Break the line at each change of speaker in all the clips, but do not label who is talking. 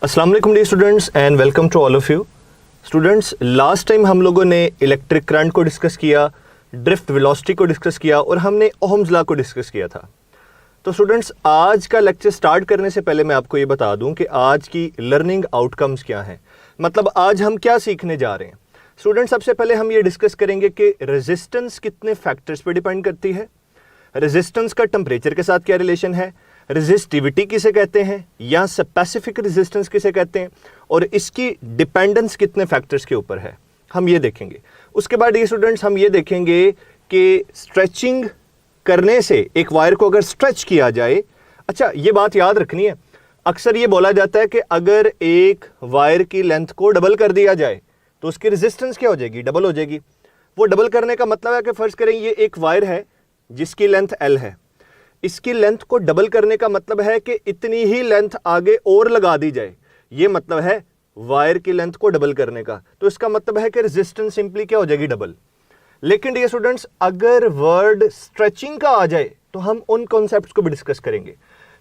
अस्सलाम वालेकुम dear students and welcome to all of you students. Last time हम लोगों ने इलेक्ट्रिक करंट को डिस्कस किया, ड्रिफ्ट वेलोसिटी को डिस्कस किया और हमने ओहम्स लॉ को डिस्कस किया था। तो स्टूडेंट्स, आज का लेक्चर स्टार्ट करने से पहले मैं आपको ये बता दूं कि आज की लर्निंग आउटकम्स क्या हैं, मतलब आज हम क्या सीखने जा रहे हैं। स्टूडेंट्स, सबसे पहले हम ये डिस्कस करेंगे कि रेजिस्टेंस कितने फैक्टर्स पे डिपेंड करती है, रेजिस्टेंस का टेम्परेचर के साथ क्या रिलेशन है, रेजिस्टिविटी किसे कहते हैं या स्पेसिफिक रेजिस्टेंस किसे कहते हैं, और इसकी डिपेंडेंस कितने फैक्टर्स के ऊपर है, हम ये देखेंगे। उसके बाद ये स्टूडेंट्स हम ये देखेंगे कि स्ट्रेचिंग करने से एक वायर को अगर स्ट्रेच किया जाए, अच्छा ये बात याद रखनी है, अक्सर ये बोला जाता है कि अगर एक वायर की लेंथ को डबल कर दिया जाए तो उसकी रेजिस्टेंस क्या हो जाएगी, डबल हो जाएगी। वो डबल करने का मतलब है कि फर्ज करें ये एक वायर है जिसकी लेंथ L है, इसकी लेंथ को डबल करने का मतलब है कि इतनी ही लेंथ आगे और लगा दी जाए, ये मतलब है वायर की लेंथ को डबल करने का। तो इसका मतलब है कि रेजिस्टेंस सिंपली क्या हो जाएगी, डबल। लेकिन डियर स्टूडेंट्स, अगर वर्ड स्ट्रेचिंग का आ जाए तो हम उन कॉन्सेप्ट्स को भी डिस्कस करेंगे।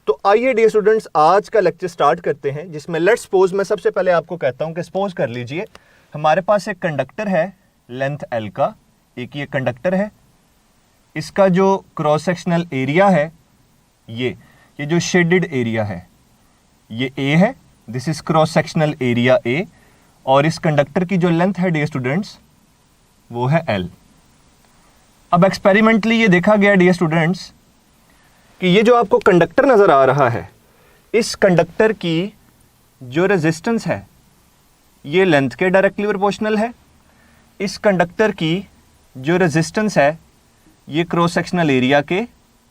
तो आइए डियर स्टूडेंट्स आज का लेक्चर स्टार्ट करते हैं, जिसमें लेट्स सपोज, मैं सबसे पहले आपको कहता हूं कि सपोज कर लीजिए हमारे पास एक कंडक्टर है लेंथ L का, एक ये कंडक्टर है, इसका जो क्रॉस सेक्शनल एरिया है ये जो शेडेड एरिया है ये A है, this is cross sectional area A, और इस कंडक्टर की जो लेंथ है डियर स्टूडेंट्स वो है L। अब एक्सपेरिमेंटली ये देखा गया डियर स्टूडेंट्स कि ये जो आपको कंडक्टर नजर आ रहा है, इस कंडक्टर की जो रेजिस्टेंस है ये लेंथ के डायरेक्टली प्रोपोर्शनल है, इस कंडक्टर की जो रेजिस्टेंस है ये क्रॉस सेक्शनल एरिया के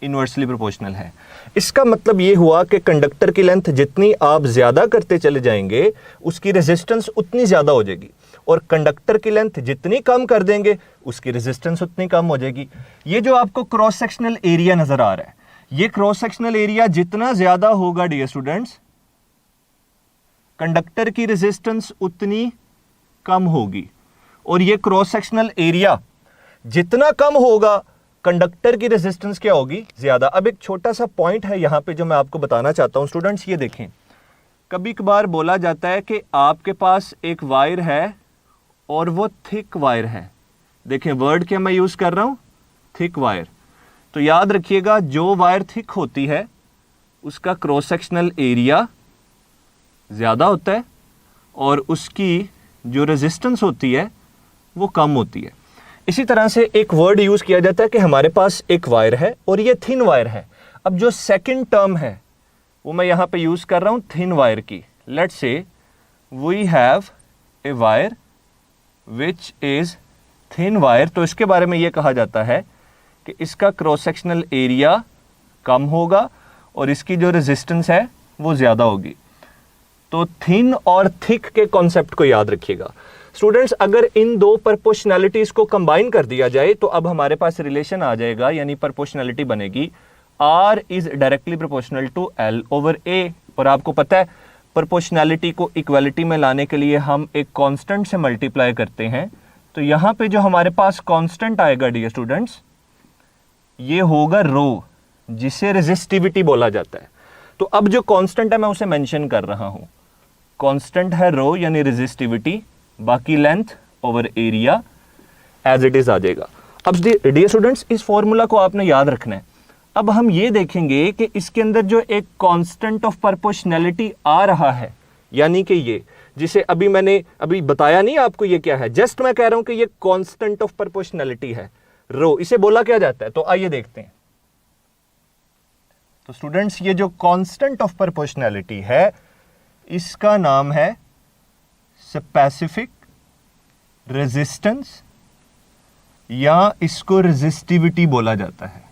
इनवर्सली प्रोपोर्शनल है। इसका मतलब ये हुआ कि कंडक्टर की लेंथ जितनी आप ज्यादा करते चले जाएंगे उसकी रेजिस्टेंस उतनी ज्यादा हो जाएगी, और कंडक्टर की लेंथ जितनी कम कर देंगे उसकी रेजिस्टेंस उतनी कम हो जाएगी। ये जो आपको क्रॉस सेक्शनल एरिया नजर आ रहा है, ये क्रॉस सेक्शनल एरिया जितना ज्यादा होगा डियर स्टूडेंट्स, कंडक्टर की रेजिस्टेंस उतनी कम होगी, और ये क्रॉस सेक्शनल एरिया जितना कम होगा कंडक्टर की रेजिस्टेंस क्या होगी, ज्यादा। अब एक छोटा सा पॉइंट है यहां पे जो मैं आपको बताना चाहता हूं स्टूडेंट्स, ये देखें, कभी कभार बोला जाता है कि आपके पास एक वायर है और वो थिक वायर है। देखें वर्ड क्या मैं यूज कर रहा हूं, थिक वायर। तो याद रखिएगा जो वायर थिक होती है उसका क्रॉस सेक्शनल एरिया ज्यादा होता है और उसकी जो रेजिस्टेंस होती है वो कम होती है। इसी तरह से एक वर्ड यूज किया जाता है कि हमारे पास एक वायर है और ये थिन वायर है। अब जो सेकंड टर्म है वो मैं यहां पे यूज कर रहा हूं थिन वायर की। Let's say we have a wire which is thin wire, तो इसके बारे में ये कहा जाता है कि इसका क्रॉस सेक्शनल एरिया कम होगा और इसकी जो रेजिस्टेंस है वो ज्यादा होगी। तो थिन और थिक के कॉन्सेप्ट को याद रखिएगा स्टूडेंट्स। अगर इन दो प्रोपोर्शनैलिटीज को कंबाइन कर दिया जाए तो अब हमारे पास रिलेशन आ जाएगा, यानी प्रोपोर्शनैलिटी बनेगी R is directly proportional to L over A। और आपको पता है प्रोपोर्शनैलिटी को इक्वालिटी में लाने के लिए हम एक कांस्टेंट से मल्टीप्लाई करते हैं, तो यहां पे जो हमारे पास कांस्टेंट आएगा डियर स्टूडेंट्स ये होगा रो, जिसे रेजिस्टिविटी बोला जाता है। तो अब जो कांस्टेंट है मैं उसे मेंशन कर रहा हूं, कांस्टेंट है रो यानी रेजिस्टिविटी, बाकी length over area as it is आ जाएगा। अब डियर स्टूडेंट्स इस फॉर्मूला को आपने याद रखना है। अब हम ये देखेंगे कि इसके अंदर जो एक कांस्टेंट ऑफ प्रोपोर्शनैलिटी आ रहा है, यानी कि ये जिसे मैंने अभी बताया नहीं आपको ये क्या है, जस्ट मैं कह रहा हूं कि ये कांस्टेंट ऑफ प्रोपोर्शनैलिटी है रो, इसे बोला क्या जाता है, तो आइए देखते हैं। तो स्टूडेंट्स ये जो कांस्टेंट ऑफ प्रोपोर्शनैलिटी है इसका नाम है स्पेसिफिक रेजिस्टेंस, या इसको रेजिस्टिविटी बोला जाता है।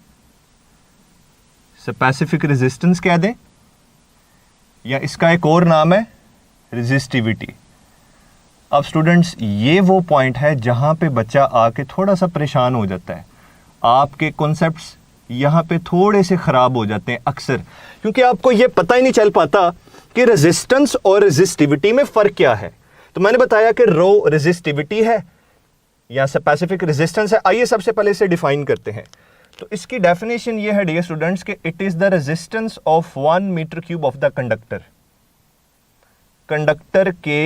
स्पेसिफिक रेजिस्टेंस कह दें, या इसका एक और नाम है रेजिस्टिविटी। अब स्टूडेंट्स ये वो पॉइंट है जहां पे बच्चा आके थोड़ा सा परेशान हो जाता है, आपके कॉन्सेप्ट्स यहां पे थोड़े से खराब हो जाते हैं अक्सर, क्योंकि आपको ये पता ही नहीं चल पाता कि रेजिस्टेंस और रेजिस्टिविटी में फर्क क्या है। तो मैंने बताया कि रो रेजिस्टिविटी है या स्पेसिफिक रेजिस्टेंस है। आइए सबसे पहले इसे डिफाइन करते हैं। तो इसकी डेफिनेशन ये है डियर स्टूडेंट्स कि it is the resistance of 1 metre cube of the conductor. Conductor के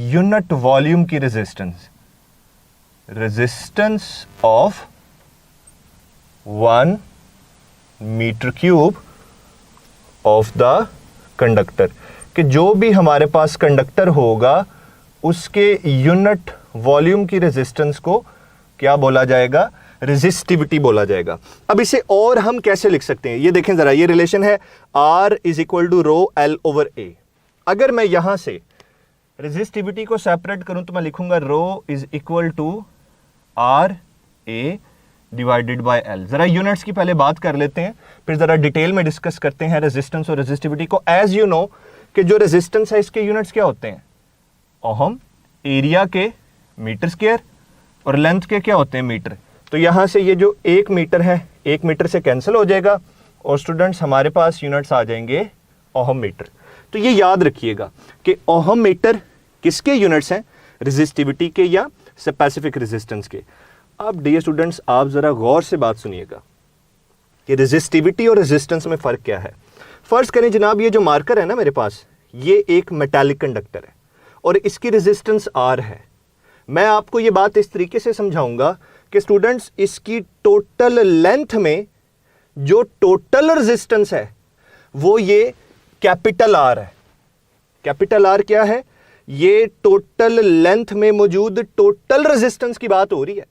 यूनिट वॉल्यूम की resistance, resistance of 1 metre cube of the conductor, कि जो भी हमारे पास कंडक्टर होगा उसके यूनिट वॉल्यूम की रेजिस्टेंस को क्या बोला जाएगा, रेजिस्टिविटी बोला जाएगा। अब इसे और हम कैसे लिख सकते हैं, ये देखें जरा, ये रिलेशन है R is equal to rho L over A। अगर मैं यहां से रेजिस्टिविटी को सेपरेट करूं तो मैं लिखूंगा rho is equal to R A divided by L। जरा यूनिट्स की पहले बात कर लेते हैं, फिर जरा डिटेल में डिस्कस करते हैं रेजिस्टेंस और रेजिस्टिविटी को। एज यू नो कि जो रेजिस्टेंस है इसके यूनिट्स क्या होते हैं, ओहम, एरिया के मीटर स्क्वायर और लेंथ के क्या होते हैं, मीटर। तो यहां से ये जो 1 मीटर है 1 मीटर से कैंसिल हो जाएगा और स्टूडेंट्स हमारे पास यूनिट्स आ जाएंगे ओहम मीटर। तो ये याद रखिएगा कि ओहम मीटर किसके यूनिट्स हैं, रेजिस्टिविटी के या स्पेसिफिक रेजिस्टेंस के। अब डियर स्टूडेंट्स आप जरा गौर से बात सुनिएगा कि रेजिस्टिविटी और रेजिस्टेंस में फर्क क्या है। फर्ज करें जनाब ये जो मार्कर है ना मेरे पास, ये एक मेटालिक कंडक्टर है और इसकी रेजिस्टेंस R है। मैं आपको ये बात इस तरीके से समझाऊंगा कि स्टूडेंट्स इसकी टोटल लेंथ में जो टोटल रेजिस्टेंस है वो ये कैपिटल R है। कैपिटल R क्या है, ये टोटल लेंथ में मौजूद टोटल रेजिस्टेंस की बात हो रही है।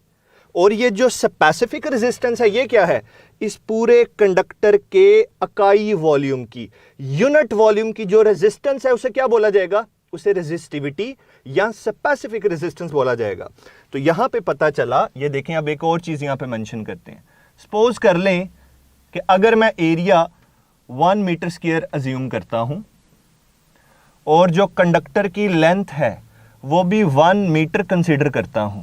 और ये जो स्पेसिफिक रेजिस्टेंस है ये क्या है, इस पूरे कंडक्टर के इकाई वॉल्यूम की, यूनिट वॉल्यूम की जो रेजिस्टेंस है उसे क्या बोला जाएगा, उसे रेजिस्टिविटी या स्पेसिफिक रेजिस्टेंस बोला जाएगा। तो यहां पे पता चला, ये देखें अब एक और चीज यहां पे मेंशन करते हैं। सपोज कर लें कि अगर मैं एरिया 1 मीटर स्क्वायर अज्यूम करता हूं और जो कंडक्टर की लेंथ है वो भी 1 मीटर कंसीडर करता हूं,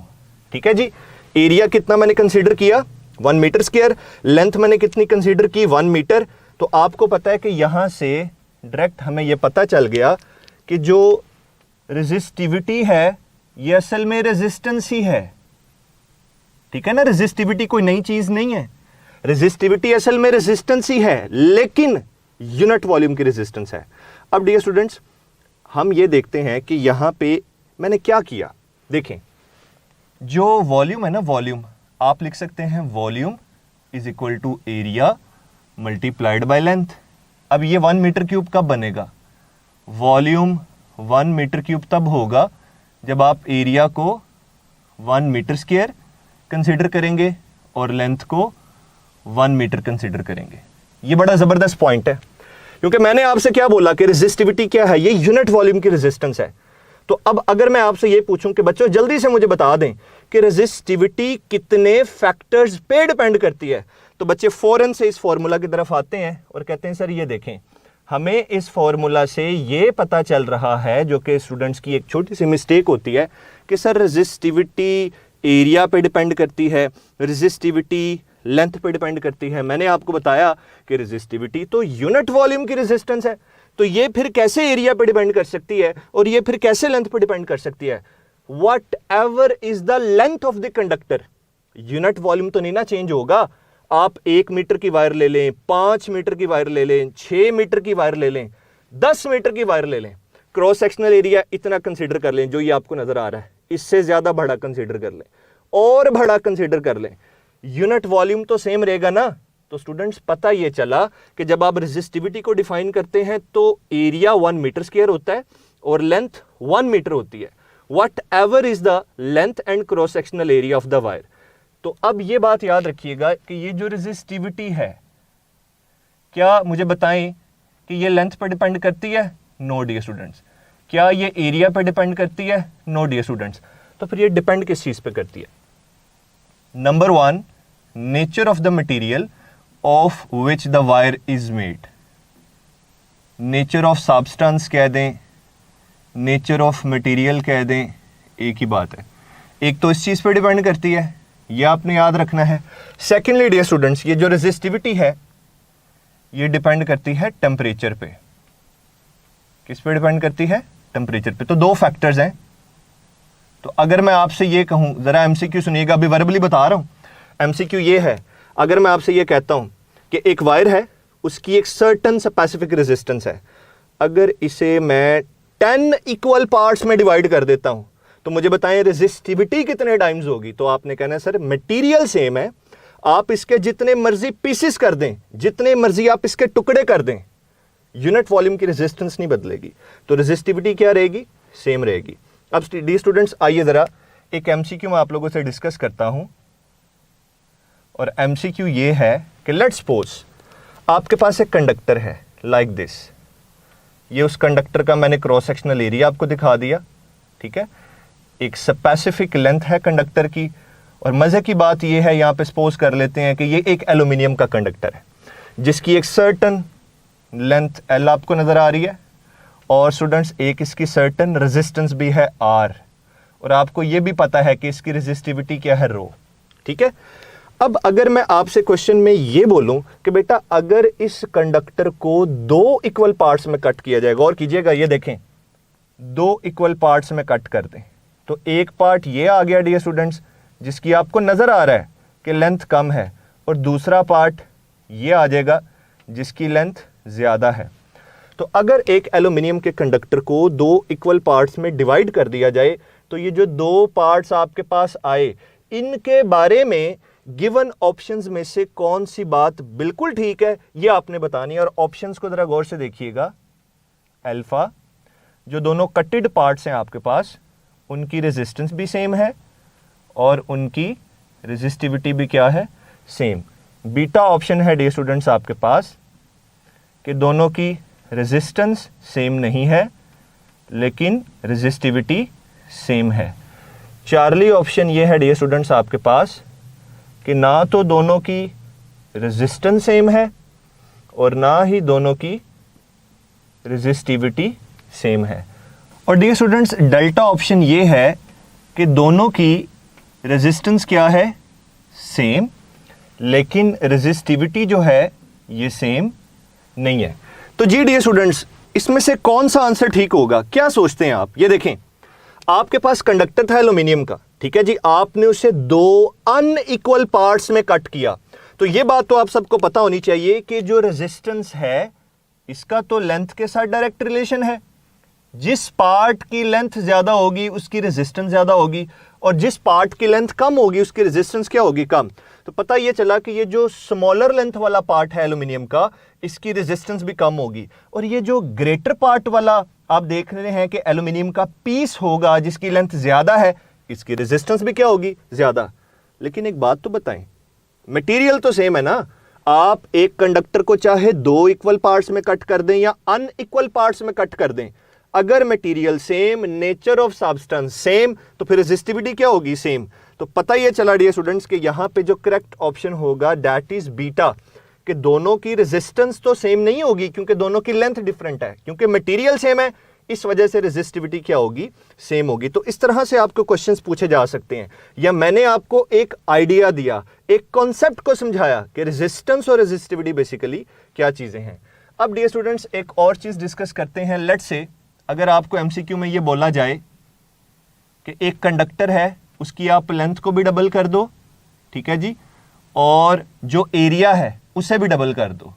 ठीक है जी। एरिया कितना मैंने कंसीडर किया, 1 मीटर स्क्वायर, लेंथ मैंने कितनी कंसीडर की, 1 मीटर। तो आपको पता है कि यहां से डायरेक्ट हमें यह पता चल गया कि जो रेजिस्टिविटी है ये असल में रेजिस्टेंस ही है, ठीक है ना। रेजिस्टिविटी कोई नई चीज नहीं है, रेजिस्टिविटी असल में रेजिस्टेंस ही है, लेकिन यूनिट वॉल्यूम की रेजिस्टेंस है। अब डियर स्टूडेंट्स हम ये देखते हैं कि यहां पे मैंने क्या किया। देखें जो वॉल्यूम है ना, वॉल्यूम आप लिख सकते हैं volume is equal to area multiplied by length. अब ये 1 मीटर क्यूब कब बनेगा, वॉल्यूम 1 मीटर क्यूब तब होगा जब आप एरिया को 1 मीटर स्क्वायर कंसीडर करेंगे और लेंथ को 1 मीटर कंसीडर करेंगे। ये बड़ा जबरदस्त पॉइंट है, क्योंकि मैंने आपसे क्या बोला कि रेजिस्टिविटी क्या है, ये यूनिट वॉल्यूम की रेजिस्टेंस है। तो अब अगर मैं आपसे ये पूछूं कि बच्चों जल्दी से मुझे बता दें कि रेजिस्टिविटी कितने फैक्टर्स पे डिपेंड करती है, तो बच्चे फौरन से इस फॉर्मूला की तरफ आते हैं और कहते हैं सर ये देखें हमें इस फॉर्मूला से ये पता चल रहा है, जो कि स्टूडेंट्स की एक छोटी सी मिस्टेक होती है कि सर रेजिस्टिविटी एरिया पे डिपेंड करती है, रेजिस्टिविटी लेंथ पे डिपेंड करती है। मैंने आपको बताया कि रेजिस्टिविटी तो यूनिट वॉल्यूम की रेजिस्टेंस है, तो ये फिर कैसे एरिया पे डिपेंड कर सकती है और ये फिर कैसे लेंथ पे डिपेंड कर सकती है। What ever is the length of the conductor, unit volume तो नहीं ना चेंज होगा। आप 1 मीटर की वायर ले लें, 5 मीटर की वायर ले लें, 6 मीटर की वायर ले लें, 10 मीटर की वायर ले लें, क्रॉस सेक्शनल एरिया इतना कंसीडर कर लें जो ये आपको नजर आ रहा है, इससे ज्यादा बड़ा कंसीडर कर लें और बड़ा कंसीडर कर लें, यूनिट वॉल्यूम तो सेम रहेगा ना। तो स्टूडेंट्स पता ये चला कि जब आप रेजिस्टिविटी को डिफाइन करते हैं तो एरिया 1 मीटर स्क्वायर होता है और लेंथ 1 मीटर होती है, what ever is the length and cross sectional area of the wire. तो अब ये बात याद रखिएगा कि ये जो रेजिस्टिविटी है, क्या मुझे बताएं कि ये लेंथ पर डिपेंड करती है, नो डियर स्टूडेंट्स। क्या ये एरिया पर डिपेंड करती है, नो डियर स्टूडेंट्स। तो फिर ये डिपेंड किस चीज पे करती है, number 1 nature of the material of which the wire is made. Nature of substance कह दें, नेचर ऑफ मटेरियल कह दें, एक ही बात है। एक तो इस चीज पे डिपेंड करती है, ये आपने याद रखना है। सेकेंडली डियर स्टूडेंट्स ये जो रेजिस्टिविटी है ये डिपेंड करती है टेम्परेचर पे। किस पे डिपेंड करती है, टेम्परेचर पे। तो 2 फैक्टर्स हैं। तो अगर मैं आपसे ये कहूं, जरा एमसीक्यू सुनिएगा, अभी वर्बली बता रहा हूं। एमसीक्यू ये है, अगर मैं आपसे ये कहता हूं कि एक वायर है, उसकी एक सर्टन स्पेसिफिक रेजिस्टेंस है, अगर इसे मैं 10 इक्वल पार्ट्स में डिवाइड कर देता हूं, तो मुझे बताएं रेजिस्टिविटी कितने टाइम्स होगी। तो आपने कहना है सर मटेरियल सेम है, आप इसके जितने मर्जी पीसेस कर दें, जितने मर्जी आप इसके टुकड़े कर दें, यूनिट वॉल्यूम की रेजिस्टेंस नहीं बदलेगी, तो रेजिस्टिविटी क्या रहेगी, सेम रहेगी। अब डी स्टूडेंट्स आइए जरा एक एमसीक्यू मैं आप लोगों से डिस्कस करता हूं, और एमसीक्यू ये है कि लेट्स सपोज आपके पास एक कंडक्टर है लाइक दिस, ये उस कंडक्टर का मैंने क्रॉस सेक्शनल एरिया आपको दिखा दिया, ठीक है, एक स्पेसिफिक लेंथ है कंडक्टर की, और मजे की बात ये है यहां पे सपोज कर लेते हैं कि ये एक एल्यूमिनियम का कंडक्टर है जिसकी एक सर्टन लेंथ एल आपको नजर आ रही है, और स्टूडेंट्स एक इसकी सर्टन रेजिस्टेंस भी है आर, और आपको ये भी पता है कि इसकी रेजिस्टिविटी क्या है रो, ठीक है। अब अगर मैं आपसे क्वेश्चन में ये बोलूं कि बेटा अगर इस कंडक्टर को 2 इक्वल पार्ट्स में कट किया जाएगा, और कीजिएगा ये देखें 2 इक्वल पार्ट्स में कट कर दें, तो एक पार्ट ये आ गया डियर स्टूडेंट्स जिसकी आपको नजर आ रहा है कि लेंथ कम है, और दूसरा पार्ट ये आ जाएगा जिसकी लेंथ ज्यादा है। तो अगर एक एल्यूमिनियम के कंडक्टर को 2 इक्वल पार्ट्स में डिवाइड कर दिया जाए, तो ये जो 2 पार्ट्स आपके पास आए, इनके बारे में गिवन ऑप्शंस में से कौन सी बात बिल्कुल ठीक है ये आपने बतानी है। और ऑप्शंस को जरा गौर से देखिएगा, अल्फा जो दोनों कटेड पार्ट्स हैं आपके पास, उनकी रेजिस्टेंस भी सेम है और उनकी रेजिस्टिविटी भी क्या है, सेम। बीटा ऑप्शन है डियर स्टूडेंट्स आपके पास कि दोनों की रेजिस्टेंस सेम नहीं है लेकिन रेजिस्टिविटी सेम है। चार्ली ऑप्शन ये है डियर स्टूडेंट्स आपके पास कि ना तो दोनों की रेजिस्टेंस सेम है और ना ही दोनों की रेजिस्टिविटी सेम है। और डियर स्टूडेंट्स डेल्टा ऑप्शन ये है कि दोनों की रेजिस्टेंस क्या है, सेम, लेकिन रेजिस्टिविटी जो है ये सेम नहीं है। तो जी डियर स्टूडेंट्स इसमें से कौन सा आंसर ठीक होगा, क्या सोचते हैं आप? ये देखें आपके पास कंडक्टर था एल्यूमिनियम का, ठीक है जी, आपने उसे 2 अनइक्वल पार्ट्स में कट किया, तो ये बात तो आप सबको पता होनी चाहिए कि जो रेजिस्टेंस है इसका तो लेंथ के साथ डायरेक्ट रिलेशन है। जिस पार्ट की लेंथ ज्यादा होगी उसकी रेजिस्टेंस ज्यादा होगी, और जिस पार्ट की लेंथ कम होगी उसकी रेजिस्टेंस क्या होगी, कम। तो पता ये चला कि ये जो स्मॉलर लेंथ वाला पार्ट है एल्यूमिनियम का, इसकी रेजिस्टेंस भी कम होगी, और ये जो ग्रेटर पार्ट वाला आप देख रहे हैं कि एल्यूमिनियम का पीस होगा जिसकी लेंथ ज्यादा है, इसकी रेजिस्टेंस भी क्या होगी, ज्यादा। लेकिन एक बात तो बताएं, मटेरियल तो सेम है ना, आप एक कंडक्टर को चाहे 2 इक्वल पार्ट्स में कट कर दें या अनइक्वल पार्ट्स में कट कर दें, अगर material same, nature of substance same, तो फिर रेजिस्टिविटी क्या होगी, सेम। तो पता ये चला डियर स्टूडेंट्स कि यहां पे जो करेक्ट ऑप्शन होगा दैट इज बीटा, कि दोनों की रेजिस्टेंस तो सेम नहीं होगी क्योंकि दोनों की लेंथ डिफरेंट है, क्योंकि मटेरियल सेम है इस वजह से रेजिस्टिविटी क्या होगी, सेम होगी। तो इस तरह से आपको क्वेश्चंस पूछे जा सकते हैं, या मैंने आपको एक आइडिया दिया, एक कॉन्सेप्ट को समझाया कि रेजिस्टेंस और रेजिस्टिविटी बेसिकली क्या चीजें हैं। अब डियर स्टूडेंट्स एक और चीज डिस्कस करते हैं। लेट्स से अगर आपको एमसीक्यू में ये बोला जाए कि एक कंडक्टर है उसकी आप लेंथ को भी डबल कर दो, ठीक है जी, और जो एरिया है उसे भी डबल कर दो,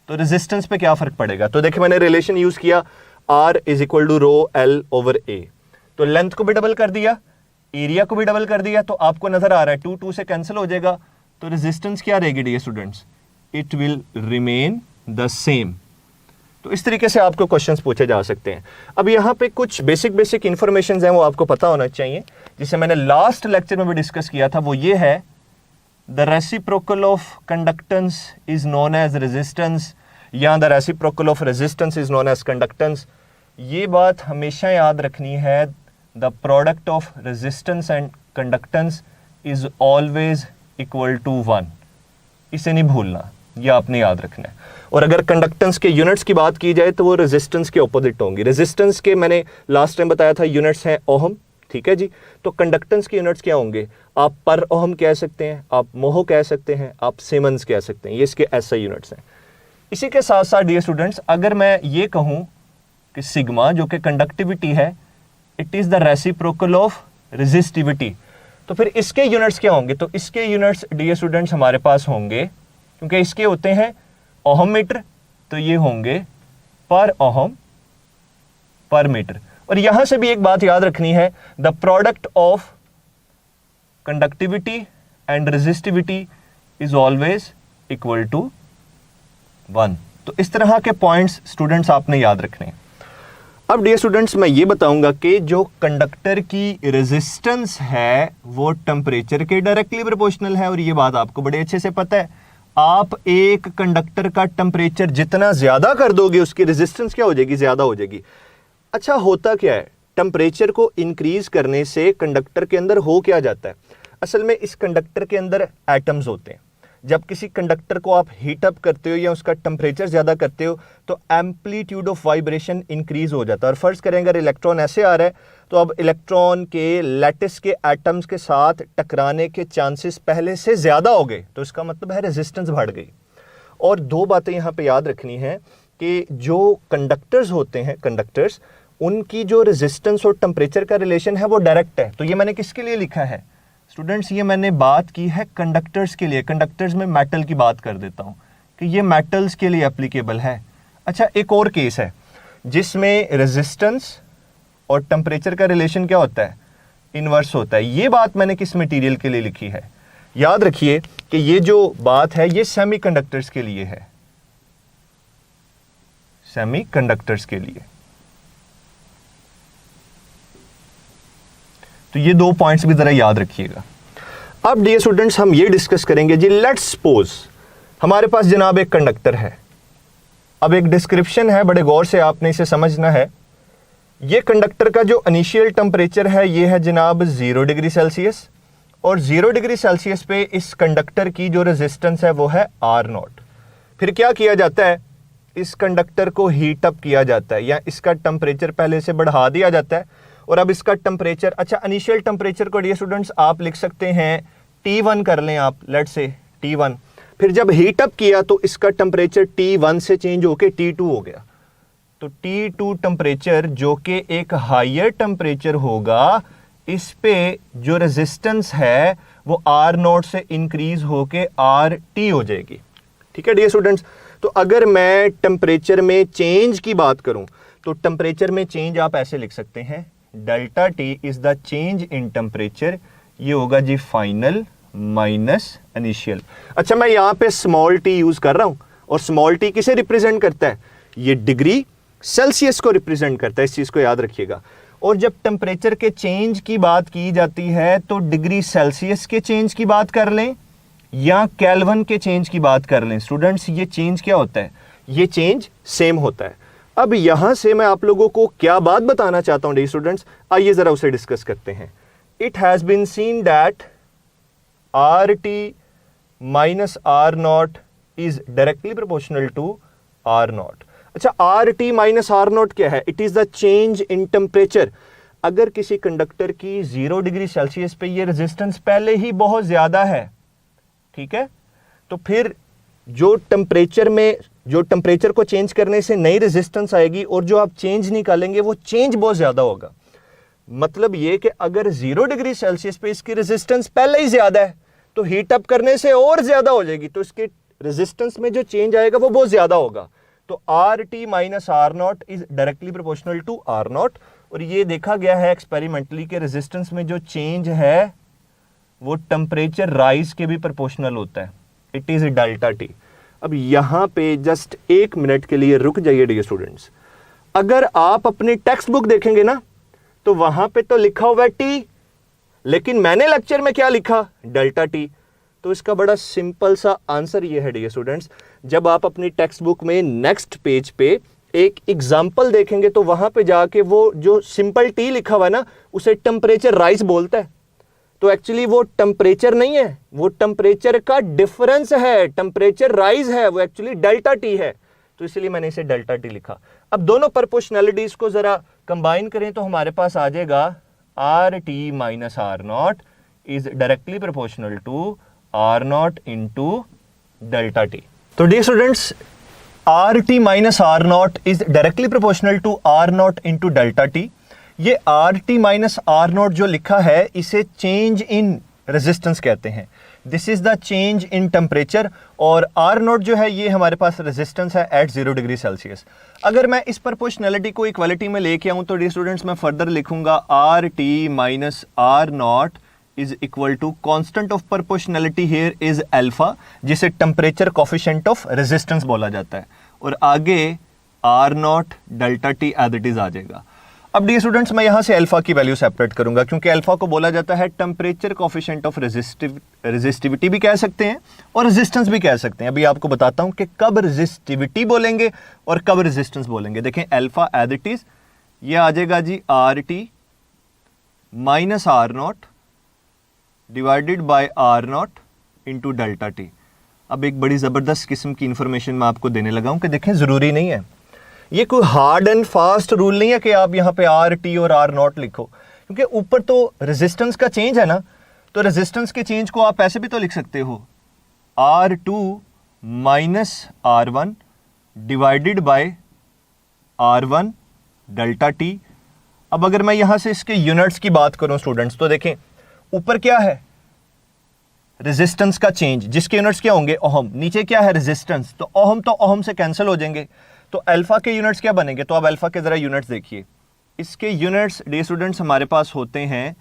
तो रेजिस्टेंस पे क्या फर्क पड़ेगा। तो देखिए मैंने रिलेशन यूज किया R is equal to rho L over A, तो लेंथ को भी डबल कर दिया, एरिया को भी डबल कर दिया, तो आपको नजर आ रहा है 2 2 से कैंसिल हो जाएगा, तो रेजिस्टेंस क्या रहेगी dear students, it will remain the same. तो इस तरीके से आपको क्वेश्चंस पूछे जा सकते हैं। अब यहाँ पे कुछ बेसिक इंफॉर्मेशन हैं वो आपको पता होना चाहिए, जिसे मैंने लास्ट लेक्चर में भी डिस्कस किया था। वो ये है the reciprocal of conductance is known as resistance, या the reciprocal of resistance is known as conductance. ये बात हमेशा याद रखनी है, the product of resistance and conductance is always equal to 1, इसे नहीं भूलना, ये आपने याद रखना है। और अगर कंडक्टेंस के यूनिट्स की बात की जाए तो वो रेजिस्टेंस के ऑपोजिट होंगी। रेजिस्टेंस के मैंने लास्ट टाइम बताया था यूनिट्स हैं ओहम, ठीक है जी, तो कंडक्टेंस के यूनिट्स क्या होंगे, आप पर ओहम कह सकते हैं, आप मोहो कह सकते हैं, आप सीमेंस कह सकते हैं, ये इसके ऐसे यूनिट्स हैं। इसी के साथ साथ डियर स्टूडेंट्स अगर मैं ये कहूं कि सिग्मा जो कि कंडक्टिविटी है, it is the reciprocal of resistivity, तो फिर इसके यूनिट्स क्या होंगे, तो इसके यूनिट्स डियर स्टूडेंट्स हमारे पास होंगे, क्योंकि इसके होते हैं ओहम मीटर, तो ये होंगे पर ओहम पर मीटर। और यहां से भी एक बात याद रखनी है, the product of conductivity and resistivity is always equal to 1। तो इस तरह के पॉइंट्स स्टूडेंट्स आपने याद रखने। अब डियर स्टूडेंट्स, मैं ये बताऊंगा कि जो कंडक्टर की रेजिस्टेंस है वो टेम्परेचर के डायरेक्टली प्रोपोर्शनल है, और ये बात आपको बड़े अच्छे से पता है। आप एक कंडक्टर का टेम्परेचर जितना ज्यादा कर दोगे उसकी रेजिस्टेंस क्या हो जाएगी, ज्यादा हो जाएगी। अच्छा, होता क्या है, टेम्परेचर को इंक्रीज करने से कंडक्टर के अंदर हो क्या जाता है। असल में इस कंडक्टर के अंदर एटम्स होते हैं। जब किसी कंडक्टर को आप हीट अप करते हो या उसका टेम्परेचर ज़्यादा करते हो तो एम्पलीट्यूड ऑफ वाइब्रेशन इंक्रीज हो जाता है। और फर्ज करें अगर इलेक्ट्रॉन ऐसे आ रहा है तो अब इलेक्ट्रॉन के लैटिस के एटम्स के साथ टकराने के चांसेस पहले से ज़्यादा हो गए, तो इसका मतलब है रेजिस्टेंस बढ़ गई। और दो बातें यहाँ पे याद रखनी है कि जो कंडक्टर्स होते हैं, कंडक्टर्स, उनकी जो रेजिस्टेंस और टेम्परेचर का रिलेशन है वो डायरेक्ट है। तो ये मैंने किसके लिए लिखा है स्टूडेंट्स, ये मैंने बात की है कंडक्टर्स के लिए। कंडक्टर्स में मेटल की बात कर देता हूँ कि ये मेटल्स के लिए एप्लीकेबल है। अच्छा, एक और केस है जिसमें रेजिस्टेंस और टेम्परेचर का रिलेशन क्या होता है, इनवर्स होता है। ये बात मैंने किस मटेरियल के लिए लिखी है, याद रखिए कि ये जो बात है ये सेमीकंडक्टर्स के लिए है, सेमीकंडक्टर्स के लिए। तो ये दो पॉइंट्स भी जरा याद रखिएगा। अब डियर स्टूडेंट्स, हम ये डिस्कस करेंगे जी, लेट्स सपोज हमारे पास जनाब एक कंडक्टर है। अब एक डिस्क्रिप्शन है, बड़े गौर से आपने इसे समझना है। ये कंडक्टर का जो इनिशियल टेम्परेचर है ये है जनाब 0 डिग्री सेल्सियस, और 0 डिग्री सेल्सियस पे इस कंडक्टर की जो रेजिस्टेंस है वो है R0। फिर क्या किया जाता है, इस कंडक्टर को हीट अप किया जाता है या इसका टेम्परेचर पहले से बढ़ा दिया जाता है। और अब इसका टेम्परेचर, अच्छा इनिशियल टेम्परेचर को डियर स्टूडेंट्स आप लिख सकते हैं T1 कर लें आप, लेट्स से T1। फिर जब हीट अप किया तो इसका टेम्परेचर T1 से चेंज होके T2 हो गया। तो T2 टेम्परेचर जो कि एक हायर टेम्परेचर होगा, इस पे जो रेजिस्टेंस है वो R0 से इंक्रीज होके RT हो जाएगी। ठीक है डियर स्टूडेंट्स, तो अगर मैं टेम्परेचर में चेंज की बात करूं तो टेम्परेचर में चेंज आप ऐसे लिख सकते हैं, delta T is the change in temperature. ये होगा जी फाइनल माइनस इनिशियल। अच्छा, मैं यहां पे स्मॉल t यूज कर रहा हूं, और स्मॉल t किसे रिप्रेजेंट करता है, ये डिग्री सेल्सियस को रिप्रेजेंट करता है, इस चीज को याद रखिएगा। और जब टेम्परेचर के चेंज की बात की जाती है तो डिग्री सेल्सियस के चेंज की बात कर लें या केल्विन के चेंज की बात कर लें। स्टूडेंट्स, ये चेंज क्या होता है, ये चेंज सेम होता है। अब यहां से मैं आप लोगों को क्या बात बताना चाहता हूं डियर स्टूडेंट्स, आइए जरा उसे डिस्कस करते हैं। It has been seen that RT minus R0 is directly proportional to R0। अच्छा, RT माइनस R0 क्या है, it is the change in temperature. अगर किसी कंडक्टर की 0 डिग्री सेल्सियस पे ये रेजिस्टेंस पहले ही बहुत ज्यादा है, ठीक है, तो फिर जो टेम्परेचर को चेंज करने से नई रेजिस्टेंस आएगी और जो आप चेंज निकालेंगे वो चेंज बहुत ज्यादा होगा। मतलब ये कि अगर 0 डिग्री सेल्सियस पे इसकी रेजिस्टेंस पहले ही ज्यादा है तो हीट अप करने से और ज्यादा हो जाएगी, तो इसके रेजिस्टेंस में जो चेंज आएगा वो बहुत ज्यादा होगा। तो RT minus R0 is directly proportional to R0। और ये देखा गया है एक्सपेरिमेंटली के रेजिस्टेंस में जो चेंज है वो टेम्परेचर राइज के भी प्रोपोर्शनल होता है, इट इज डेल्टा T। अब यहां पे जस्ट 1 मिनट के लिए रुक जाइए डियर स्टूडेंट्स। अगर आप अपनी टेक्स्ट बुक देखेंगे ना तो वहां पे तो लिखा हुआ है T, लेकिन मैंने लेक्चर में क्या लिखा, डेल्टा T। तो इसका बड़ा सिंपल सा आंसर ये है डियर स्टूडेंट्स, जब आप अपनी टेक्स्ट बुक में नेक्स्ट पेज पे एक एग्जाम्पल देखेंगे तो वहां पे जाके वो जो सिंपल T लिखा हुआ है ना उसे टेम्परेचर राइज बोलता है। तो एक्चुअली वो टेम्परेचर नहीं है, वो टेम्परेचर का डिफरेंस है, टेम्परेचर राइज है, वो एक्चुअली डेल्टा T है। तो इसलिए मैंने इसे डेल्टा T लिखा। अब दोनों प्रोपोर्शनैलिटीज को जरा कंबाइन करें तो हमारे पास आ जाएगा RT minus R0 is directly proportional to R0 into delta T। तो dear students, RT minus R0 is directly proportional to R0 into delta T। ये RT माइनस R0 जो लिखा है इसे चेंज इन रेजिस्टेंस कहते हैं। This is the change in temperature, और are not जो है ये हमारे पास रेजिस्टेंस है एट 0 डिग्री सेल्सियस। अगर मैं इस प्रोपोर्शनैलिटी को इक्वालिटी में लेके आऊं तो डी स्टूडेंट्स मैं फर्दर लिखूंगा R T minus R naught is equal to constant of proportionality here is alpha, जिसे टेम्परेचर कोफिशिएंट ऑफ रेजिस्टेंस बोला जाता है, और आगे R naught delta T as it is आ जाएगा। अब डी स्टूडेंट्स मैं यहां से अल्फा की वैल्यू सेपरेट करूंगा, क्योंकि अल्फा को बोला जाता है टेम्परेचर कोफिशिएंट ऑफ रेजिस्टिविटी भी कह सकते हैं और रेजिस्टेंस भी कह सकते हैं। अभी आपको बताता हूं कि कब रेजिस्टिविटी बोलेंगे और कब रेजिस्टेंस बोलेंगे। देखें अल्फा एज इट इज ये आ जाएगा जी R T minus R naught divided by R naught into delta T. अब एक बड़ी जबरदस्त किस्म की इंफॉर्मेशन मैं आपको देने लगा हूं कि देखें जरूरी नहीं है, ये कोई हार्ड एंड फास्ट रूल नहीं है कि आप यहाँ पे आर टी और आर नॉट लिखो, क्योंकि ऊपर तो रेजिस्टेंस का चेंज है ना, तो रेजिस्टेंस के चेंज को आप ऐसे भी तो लिख सकते हो R2 minus R1 divided by R1 delta T. अब अगर मैं यहां से इसके यूनिट्स की बात करूं स्टूडेंट्स, तो देखें ऊपर क्या है रेजिस्टेंस का चेंज, जिसके यूनिट्स क्या होंगे ओहम, नीचे क्या है रेजिस्टेंस, तो ओहम से कैंसिल हो जाएंगे, तो अल्फा के यूनिट्स क्या बनेंगे। तो अब अल्फा के जरा यूनिट्स देखिए, इसके यूनिट्स डी स्टूडेंट्स हमारे पास होते हैं,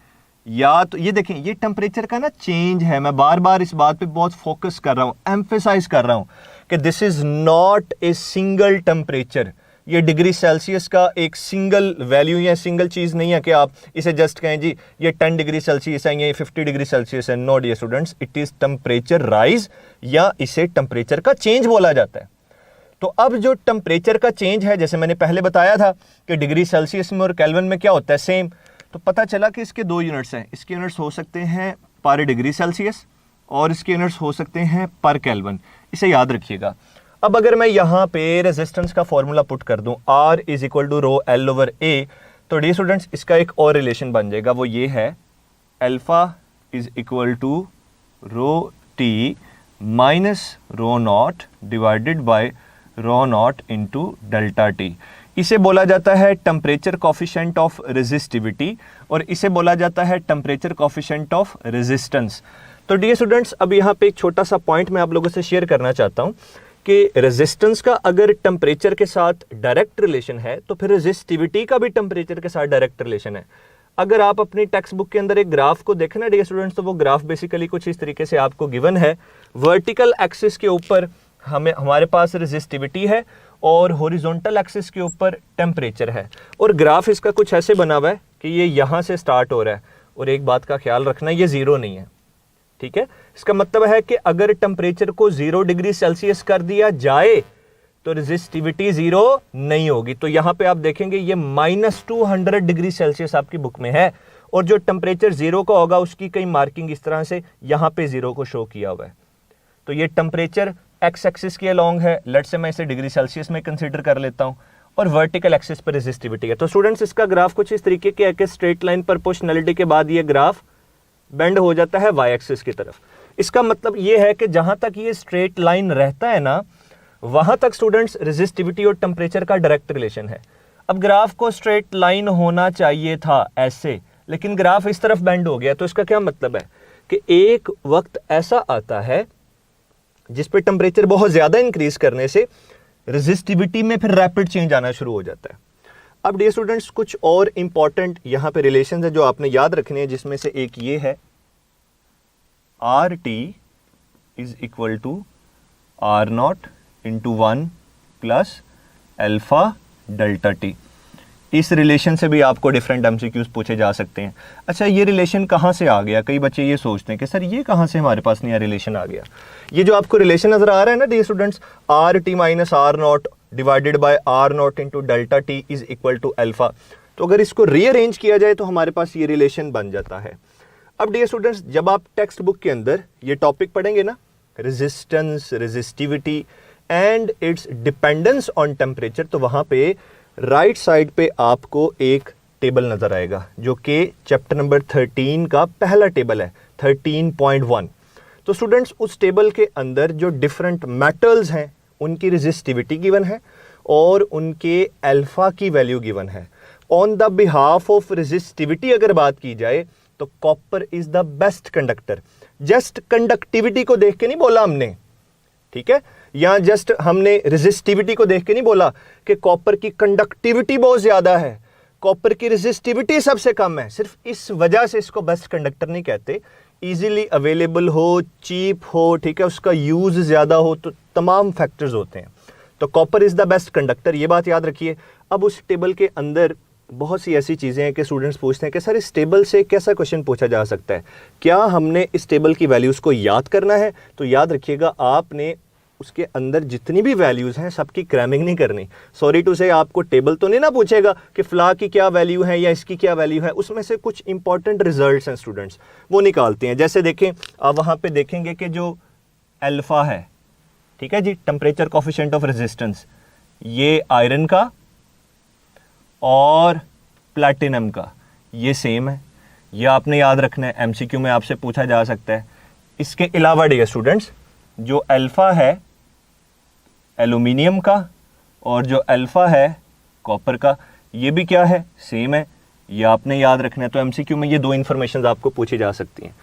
या तो ये देखें ये टेम्परेचर का ना चेंज है, मैं बार बार इस बात पे बहुत फोकस कर रहा हूं, एम्फेसाइज कर रहा हूं कि this is not a single temperature, ये डिग्री सेल्सियस का एक सिंगल वैल्यू या सिंगल चीज नहीं है कि आप इसे जस्ट कहें जी ये 10 डिग्री सेल्सियस है, ये 50 डिग्री सेल्सियस है। No dear students, it is temperature rise या इसे टेम्परेचर का चेंज बोला जाता है। तो अब जो टेम्परेचर का चेंज है, जैसे मैंने पहले बताया था कि डिग्री सेल्सियस में और केल्विन में क्या होता है सेम, तो पता चला कि इसके दो यूनिट्स हैं, इसके यूनिट्स हो सकते हैं पर डिग्री सेल्सियस और इसके यूनिट्स हो सकते हैं पर केल्विन, इसे याद रखिएगा। अब अगर मैं यहाँ पे रेजिस्टेंस का फॉर्मूला पुट कर दूं R is equal to rho L over A, तो डी स्टूडेंट्स इसका एक और रिलेशन बन जाएगा, वो ये है alpha is equal to rho T minus rho naught divided by rho naught into delta T. इसे बोला जाता है टेम्परेचर कोफिशिएंट ऑफ रेजिस्टिविटी और इसे बोला जाता है टेम्परेचर कोफिशिएंट ऑफ रेजिस्टेंस। तो डियर स्टूडेंट्स अब यहाँ पे एक छोटा सा पॉइंट मैं आप लोगों से शेयर करना चाहता हूँ कि रेजिस्टेंस का अगर टेम्परेचर के साथ डायरेक्ट रिलेशन है तो फिर रेजिस्टिविटी का भी टेम्परेचर के साथ डायरेक्ट रिलेशन है। अगर आप अपनी टेक्स्ट बुक के अंदर एक ग्राफ को देखें ना डियर स्टूडेंट्स, तो वो ग्राफ बेसिकली कुछ इस तरीके से आपको गिवन है, वर्टिकल एक्सिस के ऊपर हमारे पास रेजिस्टिविटी है और हॉरिजॉन्टल एक्सिस के ऊपर टेम्परेचर है, और ग्राफ इसका कुछ ऐसे बना हुआ है कि ये यहाँ से स्टार्ट हो रहा है, और एक बात का ख्याल रखना ये जीरो नहीं है, ठीक है। इसका मतलब है कि अगर टेम्परेचर को 0 डिग्री सेल्सियस कर दिया जाए तो रेजिस्टिविटी 0 नहीं होगी। तो यहाँ पे आप देखेंगे ये -200 डिग्री सेल्सियस आपकी बुक में है, और जो टेम्परेचर 0 का होगा उसकी कई मार्किंग इस तरह से यहाँ पे 0 को शो किया हुआ है। तो ये टेम्परेचर एक्स एक्सिस के अलोंग है, लेट्स से मैं इसे डिग्री सेल्सियस में कंसीडर कर लेता हूँ, और वर्टिकल एक्सिस पर रेजिस्टिविटी है। तो स्टूडेंट्स इसका ग्राफ कुछ इस तरीके के है कि स्ट्रेट लाइन प्रोपोर्शनैलिटी के बाद ये ग्राफ बेंड हो जाता है वाई एक्सिस की तरफ। इसका मतलब ये है कि जहां तक ये स्ट्रेट लाइन रहता है ना, वहां तक स्टूडेंट्स रेजिस्टिविटी और टेम्परेचर का डायरेक्ट रिलेशन है। अब ग्राफ को स्ट्रेट लाइन होना चाहिए था ऐसे, लेकिन ग्राफ इस तरफ बेंड हो गया, तो इसका क्या मतलब है कि एक वक्त ऐसा आता है जिस पे टेम्परेचर बहुत ज्यादा इंक्रीज करने से रेजिस्टिविटी में फिर रैपिड चेंज आना शुरू हो जाता है। अब डियर स्टूडेंट्स कुछ और इंपॉर्टेंट यहाँ पे रिलेशन है जो आपने याद रखने हैं, जिसमें से एक ये है R T is equal to R naught into 1 plus alpha delta T. इस रिलेशन से भी आपको डिफरेंट एमसीक्यूज पूछे जा सकते हैं। अच्छा ये रिलेशन कहाँ से आ गया, कई बच्चे ये सोचते हैं कि सर ये कहाँ से हमारे पास नया रिलेशन आ गया। ये जो आपको रिलेशन नजर आ रहा है ना dear students, R T minus R naught divided by R naught into delta T is equal to alpha, तो अगर इसको रीअरेंज किया जाए तो हमारे पास ये रिलेशन बन जाता है। अब डियर स्टूडेंट्स जब आप टेक्स्ट बुक के अंदर ये टॉपिक पढ़ेंगे ना, resistance, resistivity and it's dependence on temperature, तो वहां पे राइट साइड पे आपको एक टेबल नजर आएगा जो कि चैप्टर नंबर 13 का पहला टेबल है 13.1। तो स्टूडेंट्स उस टेबल के अंदर जो डिफरेंट मेटल्स हैं उनकी रेजिस्टिविटी गिवन है और उनके अल्फा की वैल्यू गिवन है। On the behalf of resistivity अगर बात की जाए तो copper is the best conductor. Just conductivity को देख के नहीं बोला हमने, ठीक है, या जस्ट हमने रेजिस्टिविटी को देख के नहीं बोला कि कॉपर की कंडक्टिविटी बहुत ज्यादा है, कॉपर की रेजिस्टिविटी सबसे कम है, सिर्फ इस वजह से इसको बेस्ट कंडक्टर नहीं कहते। इजीली अवेलेबल हो, चीप हो, ठीक है, उसका यूज ज्यादा हो, तो तमाम फैक्टर्स होते हैं। तो copper is the best conductor, ये बात याद रखिए। अब उस टेबल के अंदर बहुत सी ऐसी चीज़ें हैं कि स्टूडेंट्स पूछते हैं कि सर इस टेबल से कैसा क्वेश्चन पूछा जा सकता है, क्या हमने इस टेबल की वैल्यूज़ को याद करना है? तो याद रखिएगा, आपने उसके अंदर जितनी भी वैल्यूज़ हैं सबकी क्रैमिंग नहीं करनी। सॉरी टू से, आपको टेबल तो नहीं ना पूछेगा कि फ़ला की क्या वैल्यू है या इसकी क्या वैल्यू है, उसमें से कुछ इंपॉर्टेंट रिजल्ट्स हैं स्टूडेंट्स, वो निकालते हैं। जैसे देखें, आप वहाँ पे देखेंगे कि जो अल्फ़ा है, ठीक है जी, टेम्परेचर कोफिशिएंट ऑफ रेजिस्टेंस, ये आयरन का और प्लैटिनम का ये सेम है, ये आपने याद रखना है, एमसीक्यू में आपसे पूछा जा सकता है। इसके अलावा डियर स्टूडेंट्स, जो अल्फ़ा है एल्यूमिनियम का और जो अल्फ़ा है कॉपर का, ये भी क्या है, सेम है, ये आपने याद रखना है। तो एमसीक्यू में ये दो इन्फॉर्मेशन आपको पूछी जा सकती हैं।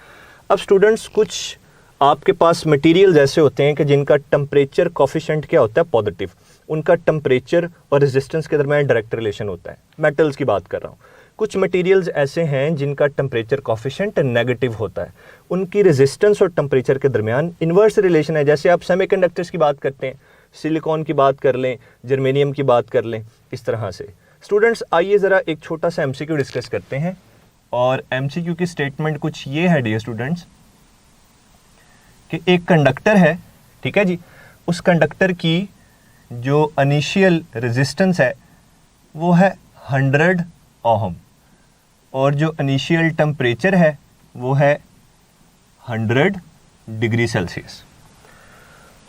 अब स्टूडेंट्स, कुछ आपके पास मटेरियल्स ऐसे होते हैं कि जिनका टेम्परेचर कोफिशिएंट क्या होता है, पॉजिटिव, उनका टेम्परेचर और रेजिस्टेंस के दरमियान डायरेक्ट रिलेशन होता है। मेटल्स की बात कर रहा हूँ। कुछ मटेरियल्स ऐसे हैं जिनका टेम्परेचर कोफिशिएंट नेगेटिव होता है, उनकी रेजिस्टेंस और टेम्परेचर के दरमियान इन्वर्स रिलेशन है। जैसे आप सेमीकंडक्टर्स की बात करते हैं, सिलिकॉन की बात कर लें, जर्मेनियम की बात कर लें, इस तरह से। स्टूडेंट्स, आइए ज़रा एक छोटा सा एमसीक्यू डिस्कस करते हैं। और एमसीक्यू की स्टेटमेंट कुछ ये है डियर स्टूडेंट्स कि एक कंडक्टर है, ठीक है जी, उस कंडक्टर की जो इनिशियल रेजिस्टेंस है वो है 100 ओहम और जो इनिशियल टेम्परेचर है वो है 100 डिग्री सेल्सियस,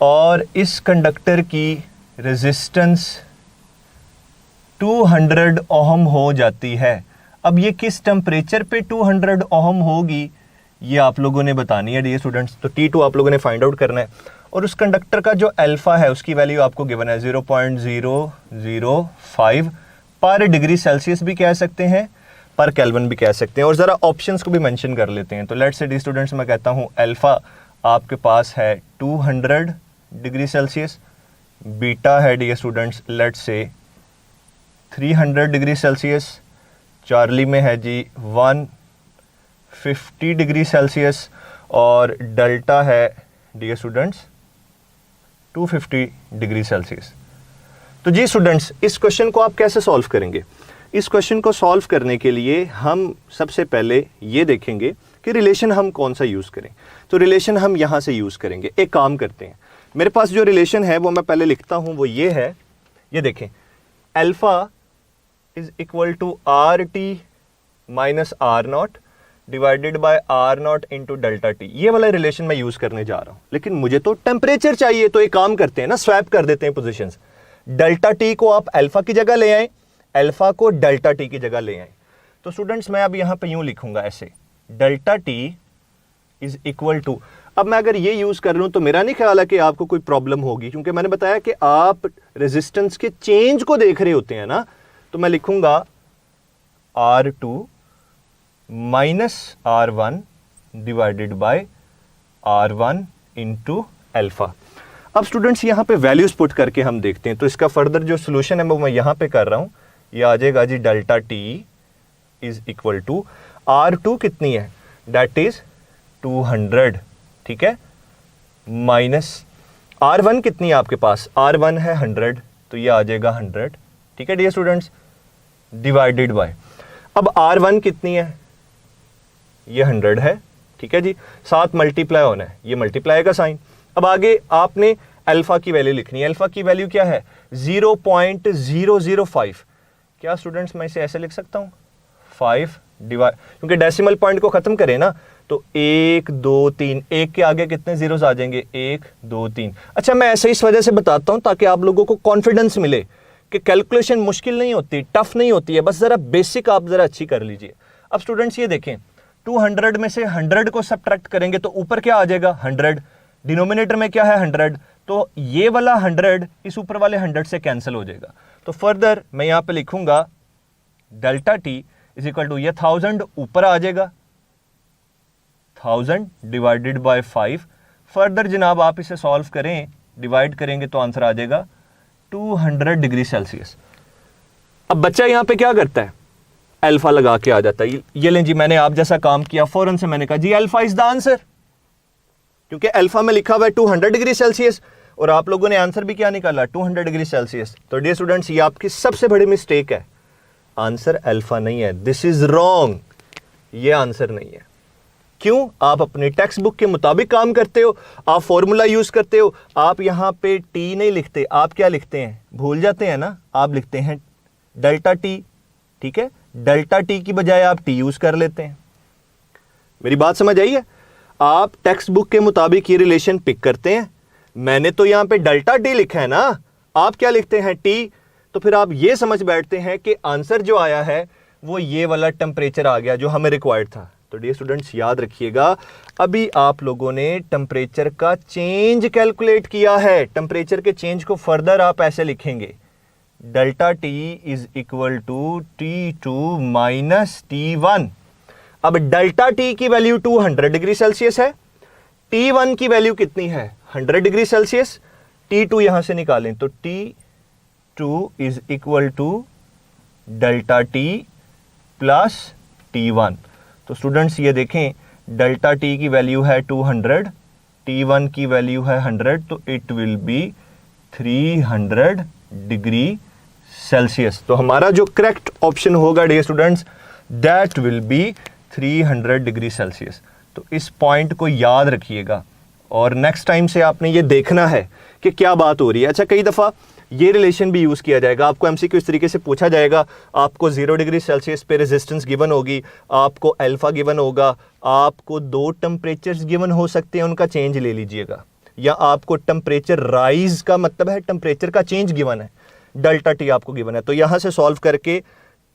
और इस कंडक्टर की रेजिस्टेंस 200 ओहम हो जाती है। अब ये किस टेम्परेचर पे 200 ओहम होगी, ये आप लोगों ने बतानी है डियर स्टूडेंट्स। तो T2 आप लोगों ने फाइंड आउट करना है, और उस कंडक्टर का जो अल्फा है उसकी वैल्यू आपको गिवन है 0.005 पर डिग्री सेल्सियस भी कह सकते हैं, पर केल्विन भी कह सकते हैं। और ज़रा ऑप्शंस को भी मेंशन कर लेते हैं। तो लेट्स से डी स्टूडेंट्स, मैं कहता हूँ अल्फा आपके पास है 200 डिग्री सेल्सियस, बीटा है dear students let's say 300 degree Celsius, Charlie में है जी 150 डिग्री सेल्सियस, और डेल्टा है डियर स्टूडेंट्स 250 डिग्री सेल्सियस। तो जी स्टूडेंट्स, इस क्वेश्चन को आप कैसे सॉल्व करेंगे? इस क्वेश्चन को सॉल्व करने के लिए हम सबसे पहले ये देखेंगे कि रिलेशन हम कौन सा यूज़ करें। तो रिलेशन हम यहाँ से यूज़ करेंगे। एक काम करते हैं, मेरे पास जो रिलेशन है वो मैं पहले लिखता हूँ, वो ये है, ये देखें, alpha is equal to R T minus R naught divided by R naught into delta T. ये वाला रिलेशन मैं यूज़ करने जा रहा हूँ, लेकिन मुझे तो टेम्परेचर चाहिए। तो एक काम करते हैं ना, स्वैप कर देते हैं पोजीशंस। डेल्टा टी को आप अल्फा की जगह ले आए, अल्फा को डेल्टा टी की जगह ले आए। तो स्टूडेंट्स, मैं अब यहाँ पे यूँ लिखूंगा ऐसे, delta T is equal to, अब मैं अगर ये यूज़ कर रहा हूँ तो मेरा नहीं ख्याल है कि आपको कोई प्रॉब्लम होगी, क्योंकि मैंने बताया कि आप रेजिस्टेंस के चेंज को देख रहे होते हैं ना। तो मैं लिखूंगा R2 minus R1 divided by R1 into alpha. अब स्टूडेंट्स, यहाँ पे वैल्यूज पुट करके हम देखते हैं। तो इसका फर्दर जो सोल्यूशन है वो मैं यहाँ पे कर रहा हूँ, ये आ जाएगा जी delta T is equal to R2 कितनी है, दैट इज 200, ठीक है, माइनस R1 कितनी है आपके पास, R1 है 100, तो ये आ जाएगा 100, ठीक है डियर स्टूडेंट्स, डिवाइडेड बाय, अब R1 कितनी है, ये 100 है, ठीक है जी, साथ मल्टीप्लाई होना है, ये मल्टीप्लाई का साइन। अब आगे आपने अल्फा की वैल्यू लिखनी है। अल्फा की वैल्यू क्या है, 0.005। क्या स्टूडेंट्स, मैं इसे ऐसे लिख सकता हूँ 5 डिवाइड, क्योंकि डेसिमल पॉइंट को खत्म करें ना, तो 1 2 3, एक के आगे कितने जीरोस आ जाएंगे, 1 2 3। अच्छा, मैं ऐसे इस वजह से बताता हूँ ताकि आप लोगों को कॉन्फिडेंस मिले कि कैलकुलेशन मुश्किल नहीं होती, टफ नहीं होती है, बस जरा बेसिक आप जरा अच्छी कर लीजिए। अब स्टूडेंट्स ये देखें, 200 में से 100 को सब्ट्रैक्ट करेंगे तो ऊपर क्या आ जाएगा 100, डिनोमिनेटर में क्या है 100, तो ये वाला 100 इस ऊपर वाले 100 से कैंसिल हो जाएगा। तो फर्दर मैं यहाँ पे लिखूंगा delta T is equal to, ये 1000 ऊपर आ जाएगा, 1000 डिवाइडेड बाय 5। फर्दर जनाब आप इसे सॉल्व करें, डिवाइड करेंगे तो आंसर आ जाएगा 200 डिग्री सेल्सियस। अब बच्चा यहाँ पे क्या करता है, अल्फा लगा के आ जाता है। ये लें जी, मैंने आप जैसा काम किया, फौरन से मैंने कहा जी अल्फा इज द आंसर, क्योंकि अल्फा में लिखा हुआ है 200 डिग्री सेल्सियस और आप लोगों ने आंसर भी क्या निकाला, 200 डिग्री सेल्सियस। तो डियर स्टूडेंट्स, ये आपकी सबसे बड़ी मिस्टेक है, आंसर अल्फा नहीं है, दिस इज रॉन्ग, ये आंसर नहीं है। क्यों? आप अपनी टेक्स्ट बुक के मुताबिक काम करते हो, आप फॉर्मूला यूज करते हो, आप यहां पे टी नहीं लिखते, आप क्या लिखते हैं, भूल जाते हैं ना, आप लिखते हैं डेल्टा टी। ठीक है, डेल्टा टी की बजाय आप टी यूज कर लेते हैं। मेरी बात समझ आई है? आप टेक्स्ट बुक के मुताबिक ये रिलेशन पिक करते हैं। मैंने तो यहां पे डेल्टा टी लिखा है ना, आप क्या लिखते हैं, टी। तो फिर आप ये समझ बैठते हैं कि आंसर जो आया है वो ये वाला टेम्परेचर आ गया जो हमें रिक्वायर्ड था। तो डियर स्टूडेंट्स याद रखिएगा, अभी आप लोगों ने टेम्परेचर का चेंज कैलकुलेट किया है। टेम्परेचर के चेंज को फर्दर आप ऐसे लिखेंगे, delta T is equal to T2 minus T1। अब डेल्टा टी की वैल्यू 200 डिग्री सेल्सियस है, T1 की वैल्यू कितनी है, 100 डिग्री सेल्सियस। T2 यहां से निकालें तो T2 is equal to delta T plus T1। तो स्टूडेंट्स ये देखें, डेल्टा टी की वैल्यू है 200, T1 की वैल्यू है 100, तो it will be 300 degree Celsius. तो हमारा जो करेक्ट ऑप्शन होगा dear students, that will be 300 degree Celsius. तो इस पॉइंट को याद रखिएगा और नेक्स्ट टाइम से आपने ये देखना है कि क्या बात हो रही है। अच्छा, कई दफ़ा ये रिलेशन भी यूज़ किया जाएगा, आपको एमसीक्यू इस तरीके से पूछा जाएगा, आपको 0 डिग्री सेल्सियस पे रेजिस्टेंस गिवन होगी, आपको अल्फा गिवन होगा, आपको 2 टेम्परेचर्स गिवन हो सकते हैं, उनका चेंज ले लीजिएगा, या आपको टेम्परेचर राइज का मतलब है टेम्परेचर का चेंज गिवन है, डेल्टा टी आपको गिवन है। तो यहाँ से सॉल्व करके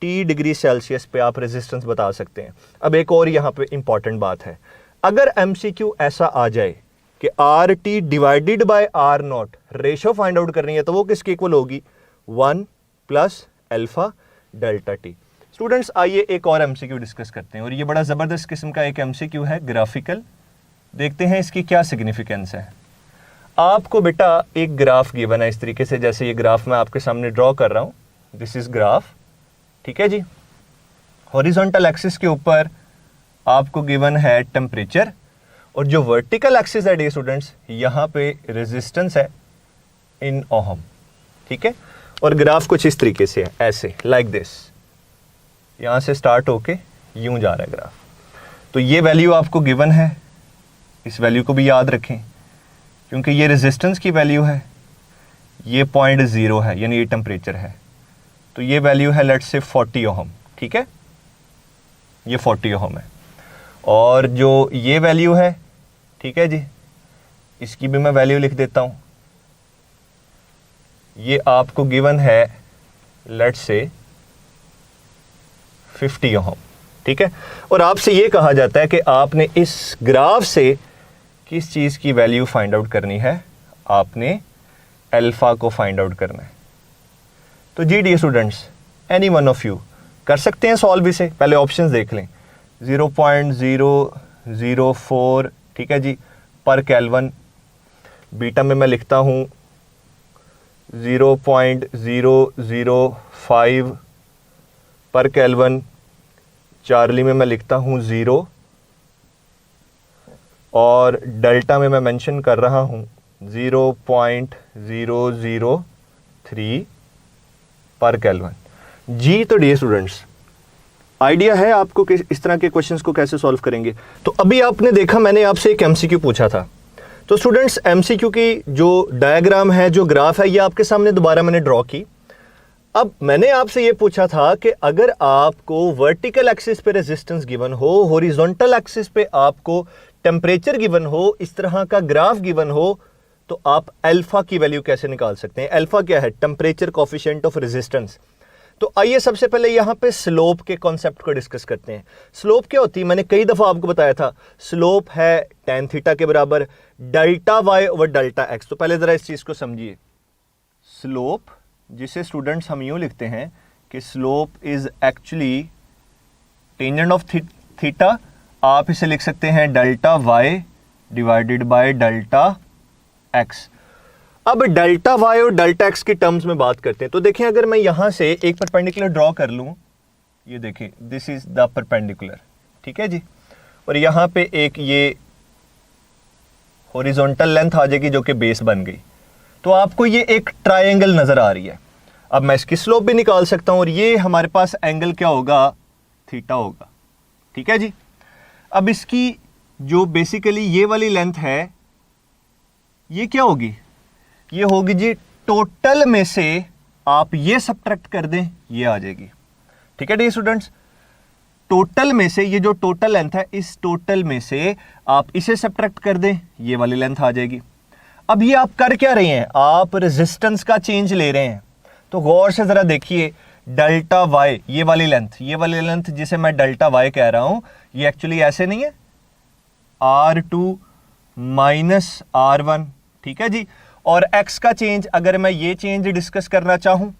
T डिग्री सेल्सियस पे आप रेजिस्टेंस बता सकते हैं। अब एक और यहाँ पे इंपॉर्टेंट बात है, अगर एमसीक्यू ऐसा आ जाए कि RT divided by R0 ratio find out करनी है, तो वो किसके इक्वल होगी, 1 plus alpha delta T. Students आइए एक और एमसीक्यू डिस्कस करते हैं, और ये बड़ा ज़बरदस्त किस्म का एक एमसीक्यू है, ग्राफिकल। देखते हैं इसकी क्या सिग्निफिकेंस है। आपको बेटा एक ग्राफ गिवन है इस तरीके से, जैसे ये ग्राफ मैं आपके सामने ड्रॉ कर रहा हूँ, दिस इज ग्राफ। ठीक है जी, हॉरिजॉन्टल एक्सिस के ऊपर आपको गिवन है टेम्परेचर, और जो वर्टिकल एक्सिस है डियर स्टूडेंट्स, यहाँ पे रेजिस्टेंस है इन ओहम। ठीक है, और ग्राफ कुछ इस तरीके से है, ऐसे लाइक दिस, यहाँ से स्टार्ट होके यूं जा रहा है ग्राफ। तो ये वैल्यू आपको गिवन है, इस वैल्यू को भी याद रखें, क्योंकि ये रेजिस्टेंस की वैल्यू है, ये 0.0 है, यानी ये टेम्परेचर है। तो ये वैल्यू है लेट्स से 40 ओहम। ठीक है, ये 40 ओहम है, और जो ये वैल्यू है, ठीक है जी, इसकी भी मैं वैल्यू लिख देता हूं, ये आपको गिवन है लेट्स से 50 ओहम। ठीक है, और आपसे ये कहा जाता है कि आपने इस ग्राफ से किस चीज़ की वैल्यू फाइंड आउट करनी है, आपने अल्फा को फाइंड आउट करना है। तो जी dear students, any one of you कर सकते हैं सॉल्व इसे। पहले ऑप्शंस देख लें, 0.004, ठीक है जी, पर केल्विन। बीटा में मैं लिखता हूँ 0.005 पर केल्विन। चार्ली में मैं लिखता हूँ 0, और डेल्टा में मैं मेंशन कर रहा हूँ 0.003 पर केल्विन। जी तो डियर स्टूडेंट्स, आइडिया है आपको कि इस तरह के क्वेश्चंस को कैसे सॉल्व करेंगे। तो अभी आपने देखा, मैंने आपसे एक एमसीक्यू पूछा था। तो स्टूडेंट्स, एमसीक्यू की जो डायग्राम है, जो ग्राफ है, ये आपके सामने दोबारा मैंने ड्रॉ की। अब मैंने आपसे ये पूछा था कि अगर आपको वर्टिकल एक्सिस पे रेजिस्टेंस गिवन हो, हॉरिजॉन्टल एक्सिस पे आपको टेम्परेचर गिवन हो, इस तरह का ग्राफ गिवन हो, तो आप अल्फा की वैल्यू कैसे निकाल सकते हैं। अल्फा क्या है, टेम्परेचर कोफिशिएंट ऑफ रेजिस्टेंस। तो आइए सबसे पहले यहां पे स्लोप के कॉन्सेप्ट को डिस्कस करते हैं। स्लोप क्या होती है, मैंने कई दफा आपको बताया था, स्लोप है tan थीटा के बराबर delta y over delta x। तो पहले जरा इस चीज को समझिए, स्लोप जिसे स्टूडेंट्स हम यूं लिखते हैं कि slope is actually tangent of theta आप इसे लिख सकते हैं delta Y divided by delta X. अब डेल्टा वाई और डेल्टा एक्स की टर्म्स में बात करते हैं। तो देखें, अगर मैं यहां से एक परपेंडिकुलर ड्रॉ कर लूं, ये देखें, दिस इज द परपेंडिकुलर, ठीक है जी, और यहां पे एक ये हॉरिजॉन्टल लेंथ आ जाएगी जो कि बेस बन गई, तो आपको ये एक ट्रायंगल नजर आ रही है। अब मैं इसकी स्लोप भी निकाल सकता हूं और ये हमारे पास एंगल क्या होगा, थीटा होगा, ठीक है जी। अब इसकी जो बेसिकली ये वाली लेंथ है, ये क्या होगी, ये होगी जी टोटल में से आप ये सब्ट्रैक्ट कर दें, ये आ जाएगी, ठीक है डी स्टूडेंट्स। टोटल में से ये जो टोटल लेंथ है, इस टोटल में से आप इसे सब्ट्रैक्ट कर दें, ये वाली लेंथ आ जाएगी। अब ये आप कर क्या रहे हैं, आप रेजिस्टेंस का चेंज ले रहे हैं। तो गौर से जरा देखिए, डेल्टा वाई ये वाली लेंथ जिसे मैं डेल्टा वाई कह रहा हूं, ये एक्चुअली ऐसे नहीं है, R2 माइनस R1, ठीक है जी। और x का चेंज, अगर मैं ये चेंज डिस्कस करना चाहूं,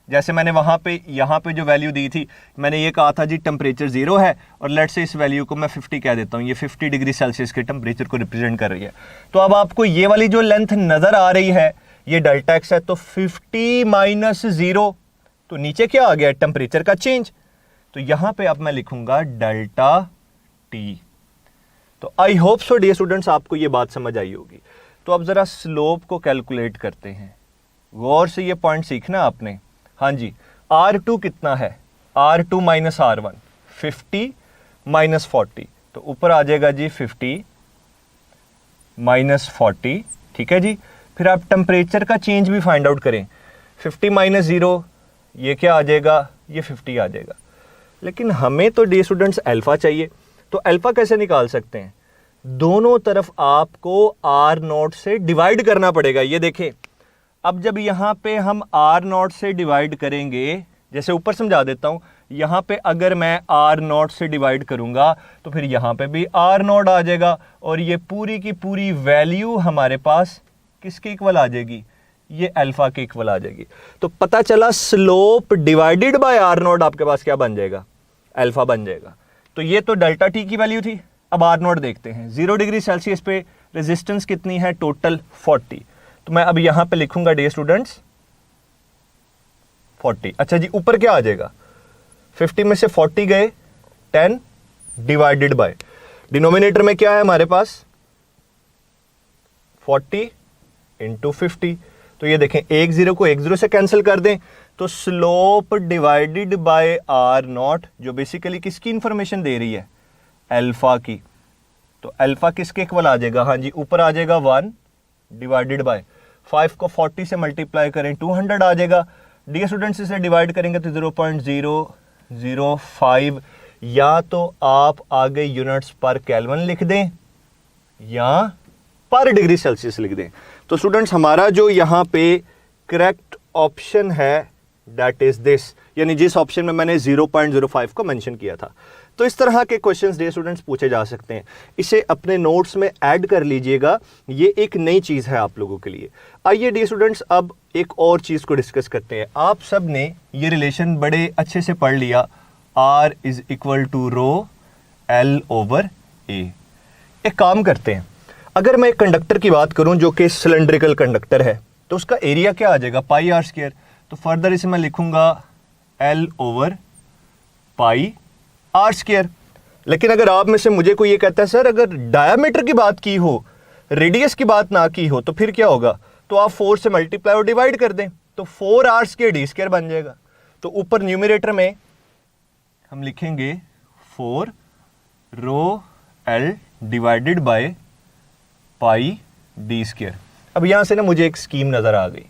जैसे मैंने वहां पे यहां पे जो वैल्यू दी थी, मैंने ये कहा था जी टेम्परेचर 0 है और लेट से इस वैल्यू को मैं 50 कह देता हूं, ये 50 डिग्री सेल्सियस के टेम्परेचर को रिप्रेजेंट कर रही है। तो अब आपको ये वाली जो लेंथ नजर आ रही है, ये डेल्टा एक्स है, तो 50 माइनस 0, तो नीचे क्या आ गया, टेम्परेचर का चेंज। तो यहां पे अब मैं लिखूंगा डेल्टा टी। तो I hope so dear students आपको ये बात समझ आई होगी। तो अब जरा स्लोप को कैलकुलेट करते हैं, गौर से ये पॉइंट सीखना आपने। हाँ जी, R2 कितना है, R2 माइनस R1, 50 माइनस 40, तो ऊपर आ जाएगा जी 50 माइनस 40, ठीक है जी। फिर आप टेम्परेचर का चेंज भी फाइंड आउट करें, 50 माइनस 0, ये क्या आ जाएगा, ये 50 आ जाएगा। लेकिन हमें तो डी स्टूडेंट्स अल्फा चाहिए, तो अल्फा कैसे निकाल सकते हैं, दोनों तरफ आपको R0 से डिवाइड करना पड़ेगा। ये देखें, अब जब यहां पे हम R0 से डिवाइड करेंगे, जैसे ऊपर समझा देता हूं, यहां पे अगर मैं R0 से डिवाइड करूंगा तो फिर यहां पे भी R0 आ जाएगा और ये पूरी की पूरी वैल्यू हमारे पास किसके इक्वल आ जाएगी, ये अल्फा के इक्वल आ जाएगी। तो पता चला स्लोप डिवाइडेड बाय R0 आपके पास क्या बन जाएगा, अल्फा बन जाएगा। तो ये तो डेल्टा टी की वैल्यू थी। अब R0 देखते हैं, 0 डिग्री सेल्सियस पे रेजिस्टेंस कितनी है, टोटल 40। तो मैं अब यहां पे लिखूंगा डियर स्टूडेंट्स 40। अच्छा जी, ऊपर क्या आ जाएगा, 50 में से 40 गए, 10 डिवाइडेड बाय, डिनोमिनेटर में क्या है हमारे पास, 40 इंटू 50। तो ये देखें, एक जीरो को एक जीरो से कैंसिल कर दें, तो स्लोप डिवाइडेड बाय R0, जो बेसिकली किसकी इंफॉर्मेशन दे रही है, अल्फा की। तो अल्फा किसके इक्वल आ जाएगा, हाँ जी, ऊपर आ जाएगा 1 डिवाइडेड बाय 5 को 40 से मल्टीप्लाई करें 200 आ जाएगा। डियर स्टूडेंट्स, इसे डिवाइड करेंगे तो 0.005, या तो आप आगे यूनिट्स पर केल्विन लिख दें या पर डिग्री सेल्सियस लिख दें। तो स्टूडेंट्स, हमारा जो यहाँ पे करेक्ट ऑप्शन है दैट इज दिस, यानी जिस ऑप्शन में मैंने 0.05 को मेंशन किया था। तो इस तरह के क्वेश्चंस डियर स्टूडेंट्स पूछे जा सकते हैं, इसे अपने नोट्स में ऐड कर लीजिएगा, ये एक नई चीज़ है आप लोगों के लिए। आइए डियर स्टूडेंट्स, अब एक और चीज़ को डिस्कस करते हैं। आप सब ने ये रिलेशन बड़े अच्छे से पढ़ लिया, R is equal to rho L over A। एक काम करते हैं, अगर मैं एक कंडक्टर की बात करूं जो कि सिलेंड्रिकल कंडक्टर है, तो उसका एरिया क्या आ जाएगा, पाई R स्क्वायर। तो फर्दर इसे मैं लिखूंगा L ओवर पाई R स्क्वायर। लेकिन अगर आप में से मुझे कोई ये कहता है सर अगर डायमीटर की बात की हो, रेडियस की बात ना की हो, तो फिर क्या होगा, तो आप 4 से मल्टीप्लाई और डिवाइड कर दें, तो 4R स्क्वायर D स्क्वायर बन जाएगा। तो ऊपर न्यूमरेटर में हम लिखेंगे 4 rho L divided by pi D square. अब यहां से ना मुझे एक स्कीम नजर आ गई,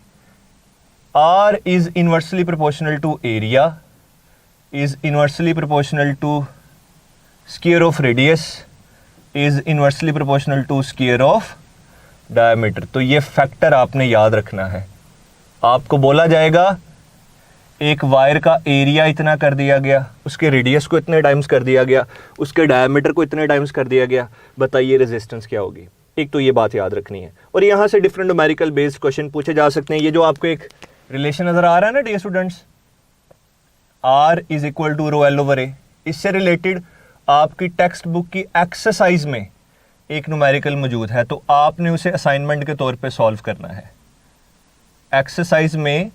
R is inversely proportional to area is inversely proportional to square of radius is inversely proportional to square of diameter। तो ये फैक्टर आपने याद रखना है। आपको बोला जाएगा एक वायर का एरिया इतना कर दिया गया, उसके रेडियस को इतने टाइम्स कर दिया गया, उसके डायमीटर को इतने टाइम्स कर दिया गया, बताइए रेजिस्टेंस क्या होगी। एक तो ये बात याद रखनी है, और यहाँ से डिफरेंट न्यूमेरिकल बेस्ड क्वेश्चन पूछे जा सकते हैं। ये जो आपको एक रिलेशन नजर आ रहा है ना dear students, R is equal to rho L over A, इससे रिलेटेड आपकी टेक्स्ट बुक की एक्सरसाइज में एक न्यूमेरिकल मौजूद है, तो आपने उसे असाइनमेंट के तौर पे सॉल्व करना है। एक्सरसाइज में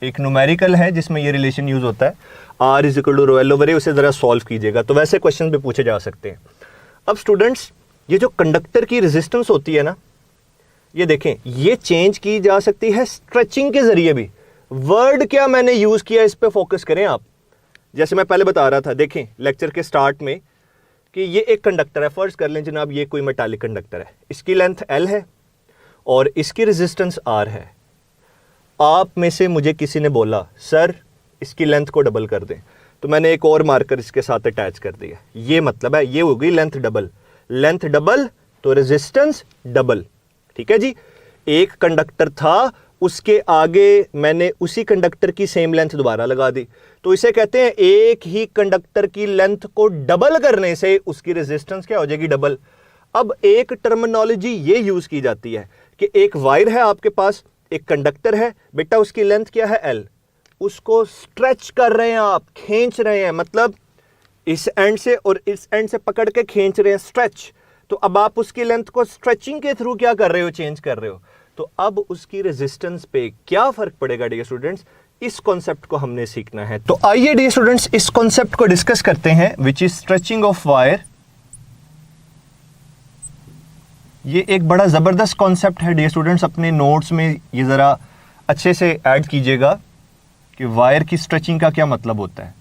एक न्यूमेरिकल है जिसमें ये रिलेशन यूज होता है, R is equal to rho L over A, उसे ज़रा सॉल्व कीजिएगा। तो वैसे क्वेश्चन भी पूछे जा सकते हैं। अब स्टूडेंट्स, ये जो कंडक्टर की रेजिस्टेंस होती है ना, ये देखें, ये चेंज की जा सकती है स्ट्रेचिंग के जरिए भी। वर्ड क्या मैंने यूज किया, इस पे फोकस करें आप। जैसे मैं पहले बता रहा था, देखें लेक्चर के स्टार्ट में कि ये एक कंडक्टर है, फर्ज कर लें जनाब ये कोई मेटालिक कंडक्टर है, इसकी लेंथ L है और इसकी रेजिस्टेंस R है। आप में से मुझे किसी ने बोला सर इसकी लेंथ को डबल कर दें, तो मैंने एक और मार्कर इसके साथ अटैच कर दिया। ये मतलब है, ये हो गई लेंथ डबल, लेंथ डबल तो रेजिस्टेंस डबल। ठीक है जी, एक कंडक्टर था, उसके आगे मैंने उसी कंडक्टर की सेम लेंथ दोबारा लगा दी, तो इसे कहते हैं एक ही कंडक्टर की लेंथ को डबल करने से उसकी रेजिस्टेंस क्या हो जाएगी, डबल। अब एक टर्मिनोलॉजी ये यूज की जाती है कि एक वायर है आपके पास, एक कंडक्टर है बेटा, उसकी लेंथ क्या है L, उसको स्ट्रेच कर रहे हैं आप, खींच रहे हैं, मतलब इस एंड से और इस एंड से पकड़ के खींच रहे हैं, स्ट्रेच। तो अब आप उसकी लेंथ को स्ट्रेचिंग के थ्रू क्या कर रहे हो, चेंज कर रहे हो। तो अब उसकी रेजिस्टेंस पे क्या फर्क पड़ेगा डियर स्टूडेंट्स, इस कॉन्सेप्ट को हमने सीखना है। तो आइए डियर स्टूडेंट्स इस कॉन्सेप्ट को डिस्कस करते हैं, which is stretching of wire. ये एक बड़ा जबरदस्त कॉन्सेप्ट है डियर स्टूडेंट्स, अपने नोट्स में ये जरा अच्छे से ऐड कीजिएगा कि वायर की स्ट्रेचिंग का क्या मतलब होता है।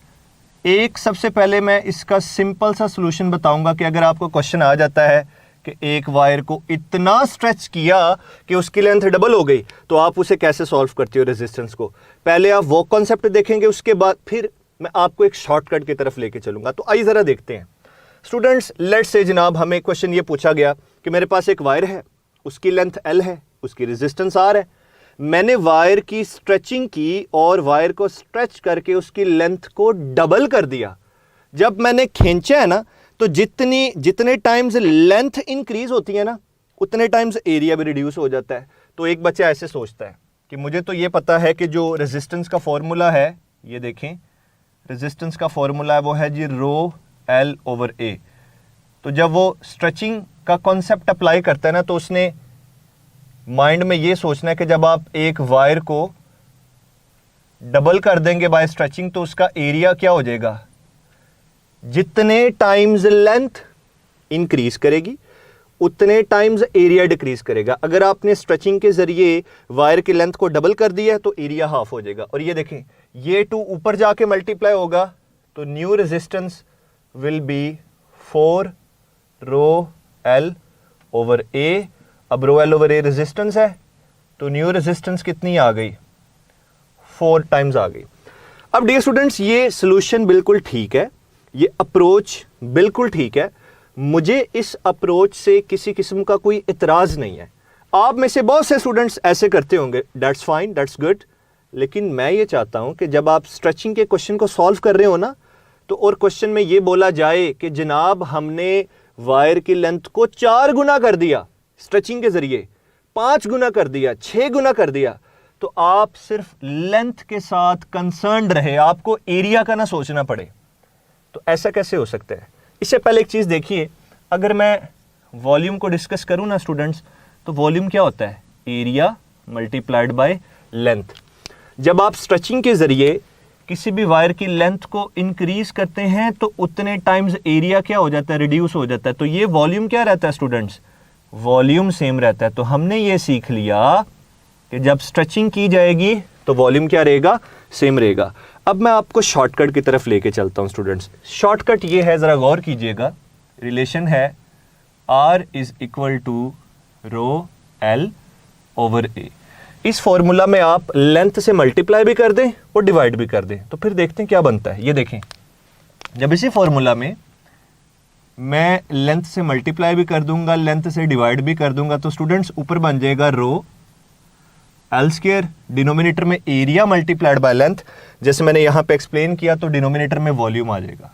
एक सबसे पहले मैं इसका सिंपल सा सॉल्यूशन बताऊंगा कि अगर आपको क्वेश्चन आ जाता है कि एक वायर को इतना स्ट्रेच किया कि उसकी लेंथ डबल हो गई, तो आप उसे कैसे सॉल्व करते हो रेजिस्टेंस को। पहले आप वो कॉन्सेप्ट देखेंगे, उसके बाद फिर मैं आपको एक शॉर्टकट की तरफ लेके चलूंगा। तो आइए जरा देखते हैं स्टूडेंट्स। लेट्स से जनाब हमें क्वेश्चन ये पूछा गया कि मेरे पास एक वायर है, उसकी लेंथ L है, उसकी रेजिस्टेंस R है। मैंने वायर की स्ट्रेचिंग की और वायर को स्ट्रेच करके उसकी लेंथ को डबल कर दिया। जब मैंने खींचा है ना, तो जितने टाइम्स लेंथ इंक्रीज होती है ना, उतने टाइम्स एरिया भी रिड्यूस हो जाता है। तो एक बच्चा ऐसे सोचता है कि मुझे तो ये पता है कि जो रेजिस्टेंस का फॉर्मूला है, ये देखें रेजिस्टेंस का फॉर्मूला है वो है जी रो L ओवर A। तो जब वो स्ट्रेचिंग का कॉन्सेप्ट अप्लाई करता है ना, तो उसने माइंड में ये सोचना है कि जब आप एक वायर को डबल कर देंगे बाय स्ट्रेचिंग, तो उसका एरिया क्या हो जाएगा, जितने टाइम्स लेंथ इंक्रीज करेगी उतने टाइम्स एरिया डिक्रीज करेगा। अगर आपने स्ट्रेचिंग के जरिए वायर की लेंथ को डबल कर दिया है तो एरिया हाफ हो जाएगा। और ये देखें, ये 2 ऊपर जाके मल्टीप्लाई होगा, तो new resistance will be 4 rho L over A। अब rho L over A resistance है, तो न्यू रेजिस्टेंस कितनी आ गई, 4 टाइम्स आ गई। अब डियर स्टूडेंट्स ये सॉल्यूशन बिल्कुल ठीक है, ये अप्रोच बिल्कुल ठीक है, मुझे इस अप्रोच से किसी किस्म का कोई इतराज नहीं है। आप में से बहुत से स्टूडेंट्स ऐसे करते होंगे, दैट्स फाइन, दैट्स गुड। लेकिन मैं ये चाहता हूं कि जब आप स्ट्रेचिंग के क्वेश्चन को सॉल्व कर रहे हो ना, तो और क्वेश्चन में ये बोला जाए कि जनाब हमने वायर की लेंथ को 4 गुना कर दिया स्ट्रेचिंग के जरिए, 5 गुना कर दिया, 6 गुना कर दिया, तो आप सिर्फ लेंथ के साथ कंसर्न्ड रहे, आपको एरिया का ना सोचना पड़े। तो ऐसा कैसे हो सकता है? इससे पहले एक चीज देखिए, अगर मैं वॉल्यूम को डिस्कस करूं ना स्टूडेंट्स, तो वॉल्यूम क्या होता है, एरिया मल्टीप्लाइड बाय लेंथ। जब आप स्ट्रेचिंग के जरिए किसी भी वायर की लेंथ को इंक्रीज करते हैं तो उतने टाइम्स एरिया क्या हो जाता है, रिड्यूस हो जाता है। तो ये वॉल्यूम क्या रहता है स्टूडेंट्स, वॉल्यूम सेम रहता है। तो हमने ये सीख लिया कि जब स्ट्रेचिंग की जाएगी तो वॉल्यूम क्या रहेगा, सेम रहेगा। अब मैं आपको शॉर्टकट की तरफ लेके चलता हूं स्टूडेंट्स। शॉर्टकट ये है, जरा गौर कीजिएगा, रिलेशन है R is equal to rho L over A। इस फॉर्मूला में आप लेंथ से मल्टीप्लाई भी कर दें और डिवाइड भी कर दें, तो फिर देखते हैं क्या बनता है। ये देखें, जब इसी फॉर्मूला में मैं लेंथ से मल्टीप्लाई भी कर दूंगा, लेंथ से डिवाइड भी कर दूंगा, तो स्टूडेंट्स ऊपर बन जाएगा रो L स्क्वायर, डिनोमिनेटर में एरिया मल्टीप्लाइड बाय लेंथ। जैसे मैंने यहां पे एक्सप्लेन किया, तो डिनोमिनेटर में वॉल्यूम आ जाएगा।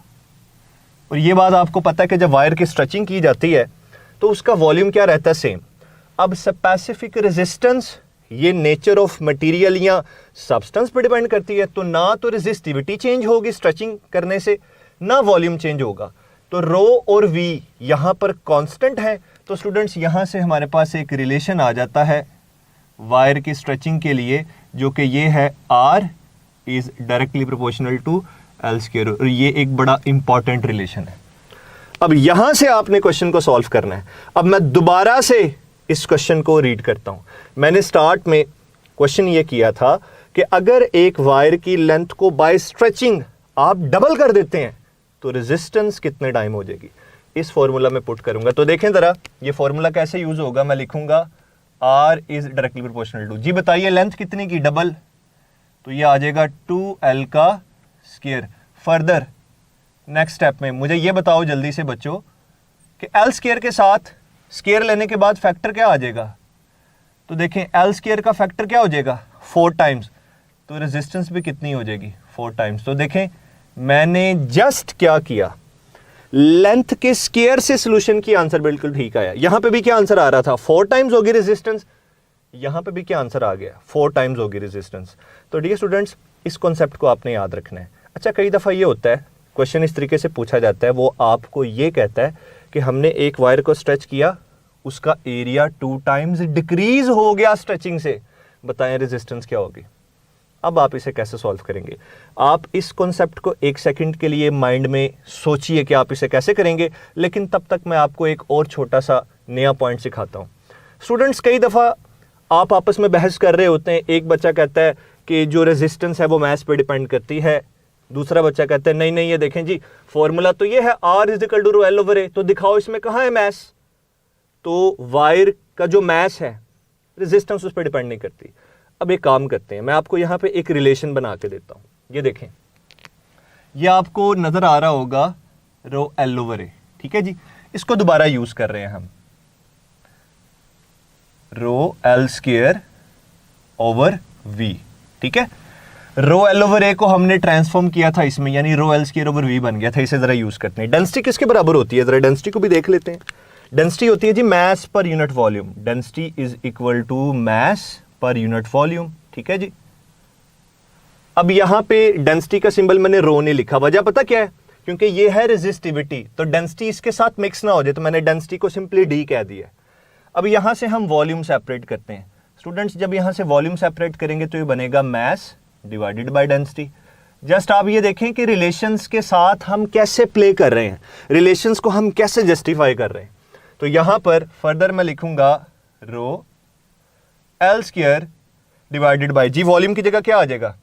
और ये बात आपको पता है कि जब वायर की स्ट्रेचिंग की जाती है तो उसका वॉल्यूम क्या रहता है, सेम। अब स्पेसिफिक रेजिस्टेंस ये नेचर ऑफ मटेरियल या सब्सटेंस पर डिपेंड करती है, तो ना तो रेजिस्टिविटी चेंज होगी स्ट्रेचिंग करने से, ना वॉल्यूम चेंज होगा। तो रो और वी यहां पर कांस्टेंट है, तो स्टूडेंट्स यहां से हमारे पास एक रिलेशन आ जाता है वायर की स्ट्रेचिंग के लिए, जो कि ये है R is directly proportional to L square, और ये एक बड़ा इंपॉर्टेंट रिलेशन है। अब यहां से आपने क्वेश्चन को सॉल्व करना है। अब मैं दोबारा से इस क्वेश्चन को रीड करता हूं। मैंने स्टार्ट में क्वेश्चन ये किया था कि अगर एक वायर की लेंथ को बाय स्ट्रेचिंग आप डबल कर देते हैं तो रेजिस्टेंस कितने टाइम हो जाएगी, इस फॉर्मूला में पुट करूंगा। तो देखें जरा ये फॉर्मूला कैसे यूज होगा। मैं लिखूंगा R is directly proportional to, जी बताइए लेंथ कितनी की डबल, तो ये आ जाएगा 2L का स्क्वायर। फर्दर नेक्स्ट स्टेप में मुझे ये बताओ जल्दी से बच्चों कि L स्क्वायर के साथ स्क्वायर लेने के बाद फैक्टर क्या आ जाएगा, तो देखें L स्क्वायर का फैक्टर क्या हो जाएगा 4 टाइम्स, तो रेजिस्टेंस भी कितनी हो जाएगी 4 टाइम्स। तो देखें मैंने जस्ट क्या किया, लेंथ के स्क्वायर से सॉल्यूशन की आंसर बिल्कुल ठीक आया। यहां पे भी क्या आंसर आ रहा था 4 टाइम्स होगी रेजिस्टेंस, यहां पे भी क्या आंसर आ गया 4 टाइम्स होगी रेजिस्टेंस। तो डियर स्टूडेंट्स इस कॉन्सेप्ट को आपने याद रखना है। अच्छा कई दफा ये होता है क्वेश्चन इस तरीके से पूछा जाता है, वो आपको ये कहता है कि हमने एक वायर को स्ट्रेच किया, उसका एरिया 2 टाइम्स डिक्रीज हो गया स्ट्रेचिंग से, बताएं रेजिस्टेंस क्या होगी। अब आप इसे कैसे सॉल्व करेंगे, आप इस कॉन्सेप्ट को एक सेकंड के लिए माइंड में सोचिए कि आप इसे कैसे करेंगे, लेकिन तब तक मैं आपको एक और छोटा सा नया पॉइंट सिखाता हूं। स्टूडेंट्स कई दफा आप आपस में बहस कर रहे होते हैं, एक बच्चा कहता है कि जो रेजिस्टेंस है वो मास पे डिपेंड करती है, दूसरा बच्चा कहता है नहीं नहीं ये देखें जी फॉर्मूला तो ये है R is equal to L over A, तो दिखाओ इसमें कहां है मास। तो वायर का जो मास है रेजिस्टेंस उस पर डिपेंड नहीं करती। अब एक काम करते हैं, मैं आपको यहां पे एक रिलेशन बना के देता हूं। ये देखें, ये आपको नजर आ रहा होगा रो L ओवर A, ठीक है जी। इसको दोबारा यूज कर रहे हैं हम, रो L स्क्वायर ओवर V, ठीक है। रो L ओवर A को हमने ट्रांसफॉर्म किया था इसमें, यानी रो L स्क्वायर ओवर V बन गया था। इसे जरा यूज करते हैं। डेंसिटी किसके बराबर होती है, जरा डेंसिटी को भी देख लेते हैं। डेंसिटी होती है जी mass per unit volume, density is equal to mass per unit volume, ठीक है जी। अब यहां पे डेंसिटी का सिंबल मैंने रो नहीं लिखा, वजह पता क्या है, क्योंकि ये है रेजिस्टिविटी, तो डेंसिटी इसके साथ मिक्स ना हो जाए, तो मैंने डेंसिटी को सिंपली D कह दिया। अब यहां से हम वॉल्यूम सेपरेट करते हैं। स्टूडेंट्स जब यहां से वॉल्यूम सेपरेट करेंगे तो ये बनेगा मास डिवाइडेड बाय डेंसिटी। जस्ट आप ये देखें कि रिलेशंस के साथ हम कैसे प्ले कर रहे हैं, रिलेशंस को हम कैसे जस्टिफाई कर रहे हैं। तो यहां पर फर्दर मैं लिखूंगा rho L square divided by जी, वॉल्यूम की जगह क्या आ जाएगा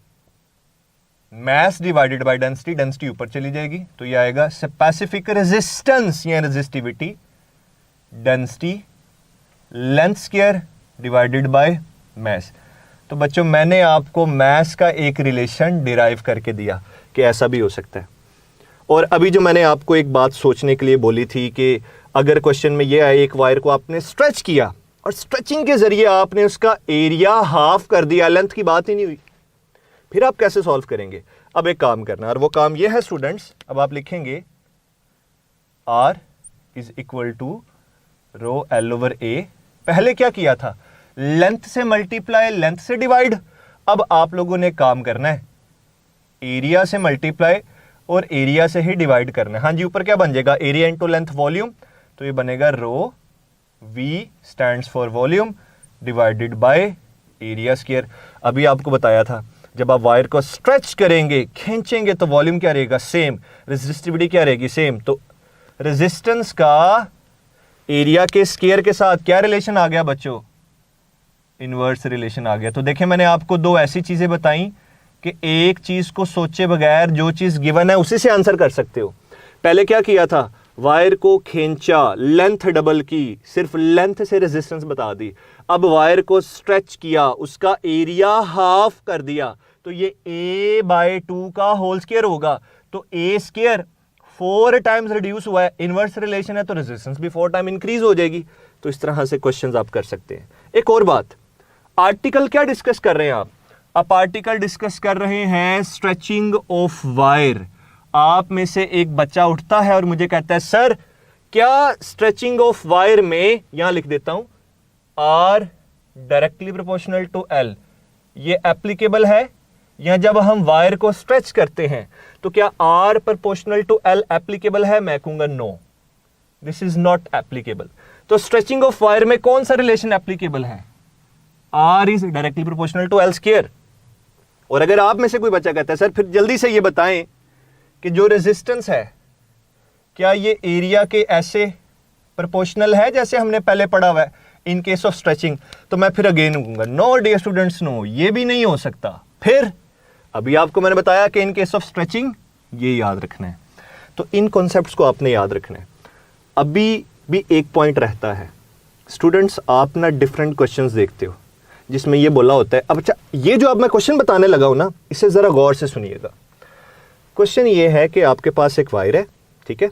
mass divided by density, density ऊपर चली जाएगी तो ये आएगा स्पेसिफिक रेजिस्टेंस या resistivity density length square divided by mass. तो बच्चों मैंने आपको मास का एक रिलेशन डिराइव करके दिया कि ऐसा भी हो सकता है। और अभी जो मैंने आपको एक बात सोचने के लिए बोली थी कि अगर क्वेश्चन में ये आए एक वायर को आपने स्ट्रेच किया और स्ट्रेचिंग के जरिए आपने उसका एरिया हाफ कर दिया, लेंथ की बात ही नहीं हुई, फिर आप कैसे सॉल्व करेंगे। अब एक काम करना, और वो काम ये है स्टूडेंट्स, अब आप लिखेंगे R is equal to rho L over A। पहले क्या किया था, लेंथ से मल्टीप्लाई लेंथ से डिवाइड। अब आप लोगों ने काम करना है एरिया से मल्टीप्लाई और एरिया से ही डिवाइड करना है। हाँ जी, ऊपर क्या बन जाएगा एरिया इंटू लेंथ वॉल्यूम, तो ये बनेगा रो V stands for volume divided by area square. अभी आपको बताया था जब आप वायर को स्ट्रेच करेंगे खींचेंगे तो वॉल्यूम क्या रहेगा सेम, रेजिस्टिविटी क्या रहेगी सेम। तो रेजिस्टेंस का एरिया के स्क्वायर के साथ क्या रिलेशन आ गया बच्चों, इनवर्स रिलेशन आ गया। तो देखें मैंने आपको दो ऐसी चीजें बताई कि एक चीज को सोचे बगैर जो चीज गिवन है उसी से आंसर कर सकते हो। पहले क्या किया था, वायर को खींचा, लेंथ डबल की, सिर्फ लेंथ से रेजिस्टेंस बता दी। अब वायर को स्ट्रेच किया, उसका एरिया हाफ कर दिया, तो ये A/2 का होल स्क्वायर होगा। तो A स्क्वायर 4 टाइम्स रिड्यूस हुआ है, इनवर्स रिलेशन है तो रेजिस्टेंस भी 4 टाइम इंक्रीज हो जाएगी। तो इस तरह से क्वेश्चंस आप कर सकते हैं। एक और बात, आर्टिकल क्या डिस्कस कर रहे हैं आप आर्टिकल डिस्कस कर रहे हैं स्ट्रेचिंग ऑफ वायर। आप में से एक बच्चा उठता है और मुझे कहता है सर क्या स्ट्रेचिंग ऑफ वायर में, यहां लिख देता हूं R directly proportional to L, ये एप्लीकेबल है या जब हम वायर को स्ट्रेच करते हैं तो क्या R proportional to L applicable है? मैं कहूंगा no, this is not applicable. तो स्ट्रेचिंग ऑफ वायर में कौन सा रिलेशन एप्लीकेबल है? R is directly proportional to L square. और अगर आप में से कोई बच्चा कहता है सर फिर जल्दी से ये बताएं कि जो रेजिस्टेंस है क्या ये एरिया के ऐसे प्रोपोर्शनल है जैसे हमने पहले पढ़ा हुआ है इन केस ऑफ स्ट्रेचिंग, तो मैं फिर अगेन कहूंगा नो डियर स्टूडेंट्स, नो, ये भी नहीं हो सकता। फिर अभी आपको मैंने बताया कि इन केस ऑफ स्ट्रेचिंग ये याद रखना है। तो इन कॉन्सेप्ट्स को आपने याद रखना है। अभी भी एक पॉइंट रहता है स्टूडेंट्स, आप ना डिफरेंट क्वेश्चंस देखते हो जिसमें ये बोला होता है। अब अच्छा, ये जो अब मैं क्वेश्चन बताने लगा हूं ना, इसे जरा गौर से सुनिएगा। क्वेश्चन ये है कि आपके पास एक वायर है, ठीक है,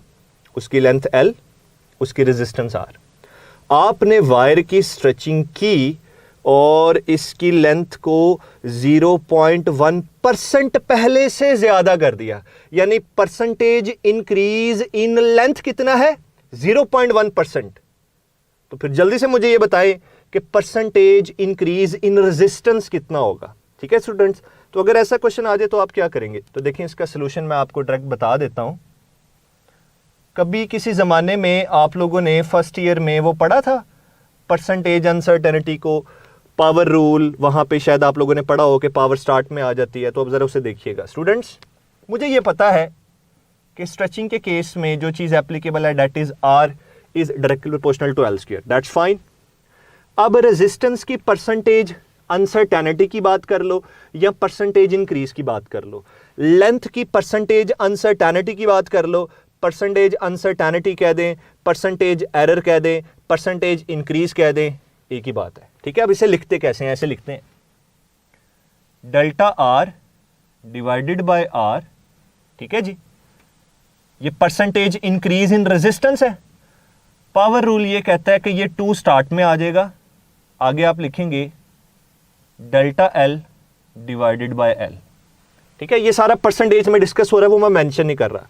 उसकी लेंथ L, उसकी रेजिस्टेंस R। आपने वायर की स्ट्रेचिंग की और इसकी लेंथ को 0.1% पहले से ज्यादा कर दिया, यानी परसेंटेज इंक्रीज इन लेंथ कितना है? 0.1%। तो फिर जल्दी से मुझे ये बताएं कि परसेंटेज इंक्रीज इन रेजिस्टेंस कितना होगा। ठीक है स्टूडेंट्स, तो अगर ऐसा क्वेश्चन आ जाए तो आप क्या करेंगे? तो देखिए इसका सोल्यूशन मैं आपको डायरेक्ट बता देता हूं। कभी किसी ज़माने में आप लोगों ने फर्स्ट ईयर में वो पढ़ा था परसेंटेज अनसर्टेनिटी को, पावर रूल, वहाँ पे शायद आप लोगों ने पढ़ा हो कि पावर स्टार्ट में आ जाती है। तो अब ज़रा उसे देखिएगा स्टूडेंट्स। मुझे ये पता है कि स्ट्रेचिंग के केस में जो चीज़ एप्लीकेबल है that is R is directly proportional to L square, that's fine. अब रेजिस्टेंस की परसेंटेज अनसर्टेनिटी की बात कर लो या परसेंटेज इंक्रीज की बात कर लो, लेंथ की परसेंटेज अनसर्टेनिटी की बात कर लो, परसेंटेज अनसर्टेनिटी कह दें, परसेंटेज एरर कह दें, परसेंटेज इंक्रीज कह दें, एक ही बात है। ठीक है, अब इसे लिखते कैसे हैं? ऐसे लिखते हैं delta R divided by R, ठीक है जी, ये परसेंटेज इंक्रीज इन रेजिस्टेंस है। पावर रूल ये कहता है कि ये 2 स्टार्ट में आ जाएगा, आगे आप लिखेंगे delta L divided by L। ठीक है, ये सारा परसेंटेज में डिस्कस हो रहा है, वो मैं मेंशन नहीं कर रहा।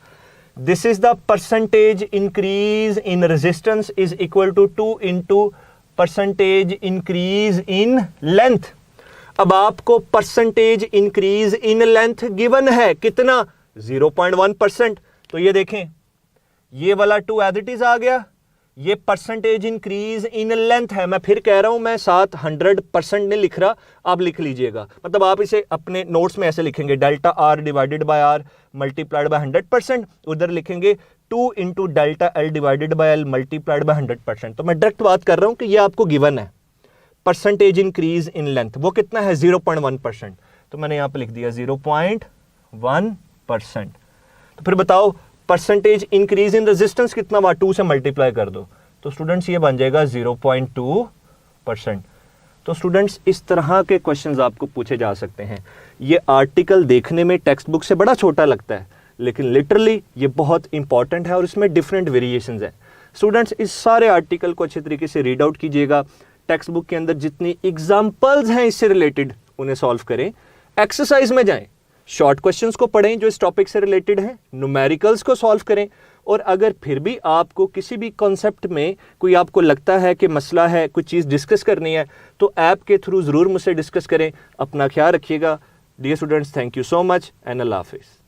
This is the percentage increase in resistance is equal to 2 into percentage increase in length. अब आपको percentage increase in length given है कितना? 0.1%। तो ये देखें, ये वाला 2 एज इट इज आ गया, ये परसेंटेज इंक्रीज इन लेंथ है। मैं फिर कह रहा हूं, मैं साथ 100% नहीं लिख रहा, आप लिख लीजिएगा। मतलब आप इसे अपने नोट्स में ऐसे लिखेंगे delta R divided by R multiplied by 100%, उधर लिखेंगे 2 into delta L divided by L multiplied by 100%। तो मैं डायरेक्ट बात कर रहा हूं कि ये आपको गिवन है परसेंटेज इंक्रीज इन लेंथ, वो कितना है? 0.1%। तो मैंने यहां पर लिख दिया 0.1%। तो फिर बताओ परसेंटेज इंक्रीज इन रेजिस्टेंस कितना हुआ? 2 से मल्टीप्लाई कर दो, तो स्टूडेंट्स ये बन जाएगा 0.2%। तो स्टूडेंट्स इस तरह के क्वेश्चंस आपको पूछे जा सकते हैं। ये आर्टिकल देखने में टेक्स्ट बुक से बड़ा छोटा लगता है, लेकिन लिटरली ये बहुत इंपॉर्टेंट है और इसमें डिफरेंट वेरिएशंस हैं। स्टूडेंट्स इस सारे आर्टिकल को अच्छे तरीके से रीड आउट कीजिएगा। टेक्स्ट बुक के अंदर जितनी एग्जाम्पल्स हैं इससे रिलेटेड उन्हें सॉल्व करें। एक्सरसाइज में जाएं, शॉर्ट क्वेश्चंस को पढ़ें जो इस टॉपिक से रिलेटेड हैं, न्यूमेरिकल्स को सॉल्व करें। और अगर फिर भी आपको किसी भी कॉन्सेप्ट में कोई आपको लगता है कि मसला है, कुछ चीज़ डिस्कस करनी है, तो ऐप के थ्रू ज़रूर मुझसे डिस्कस करें। अपना ख्याल रखिएगा dear students, thank you so much and अल्लाह हाफिज़।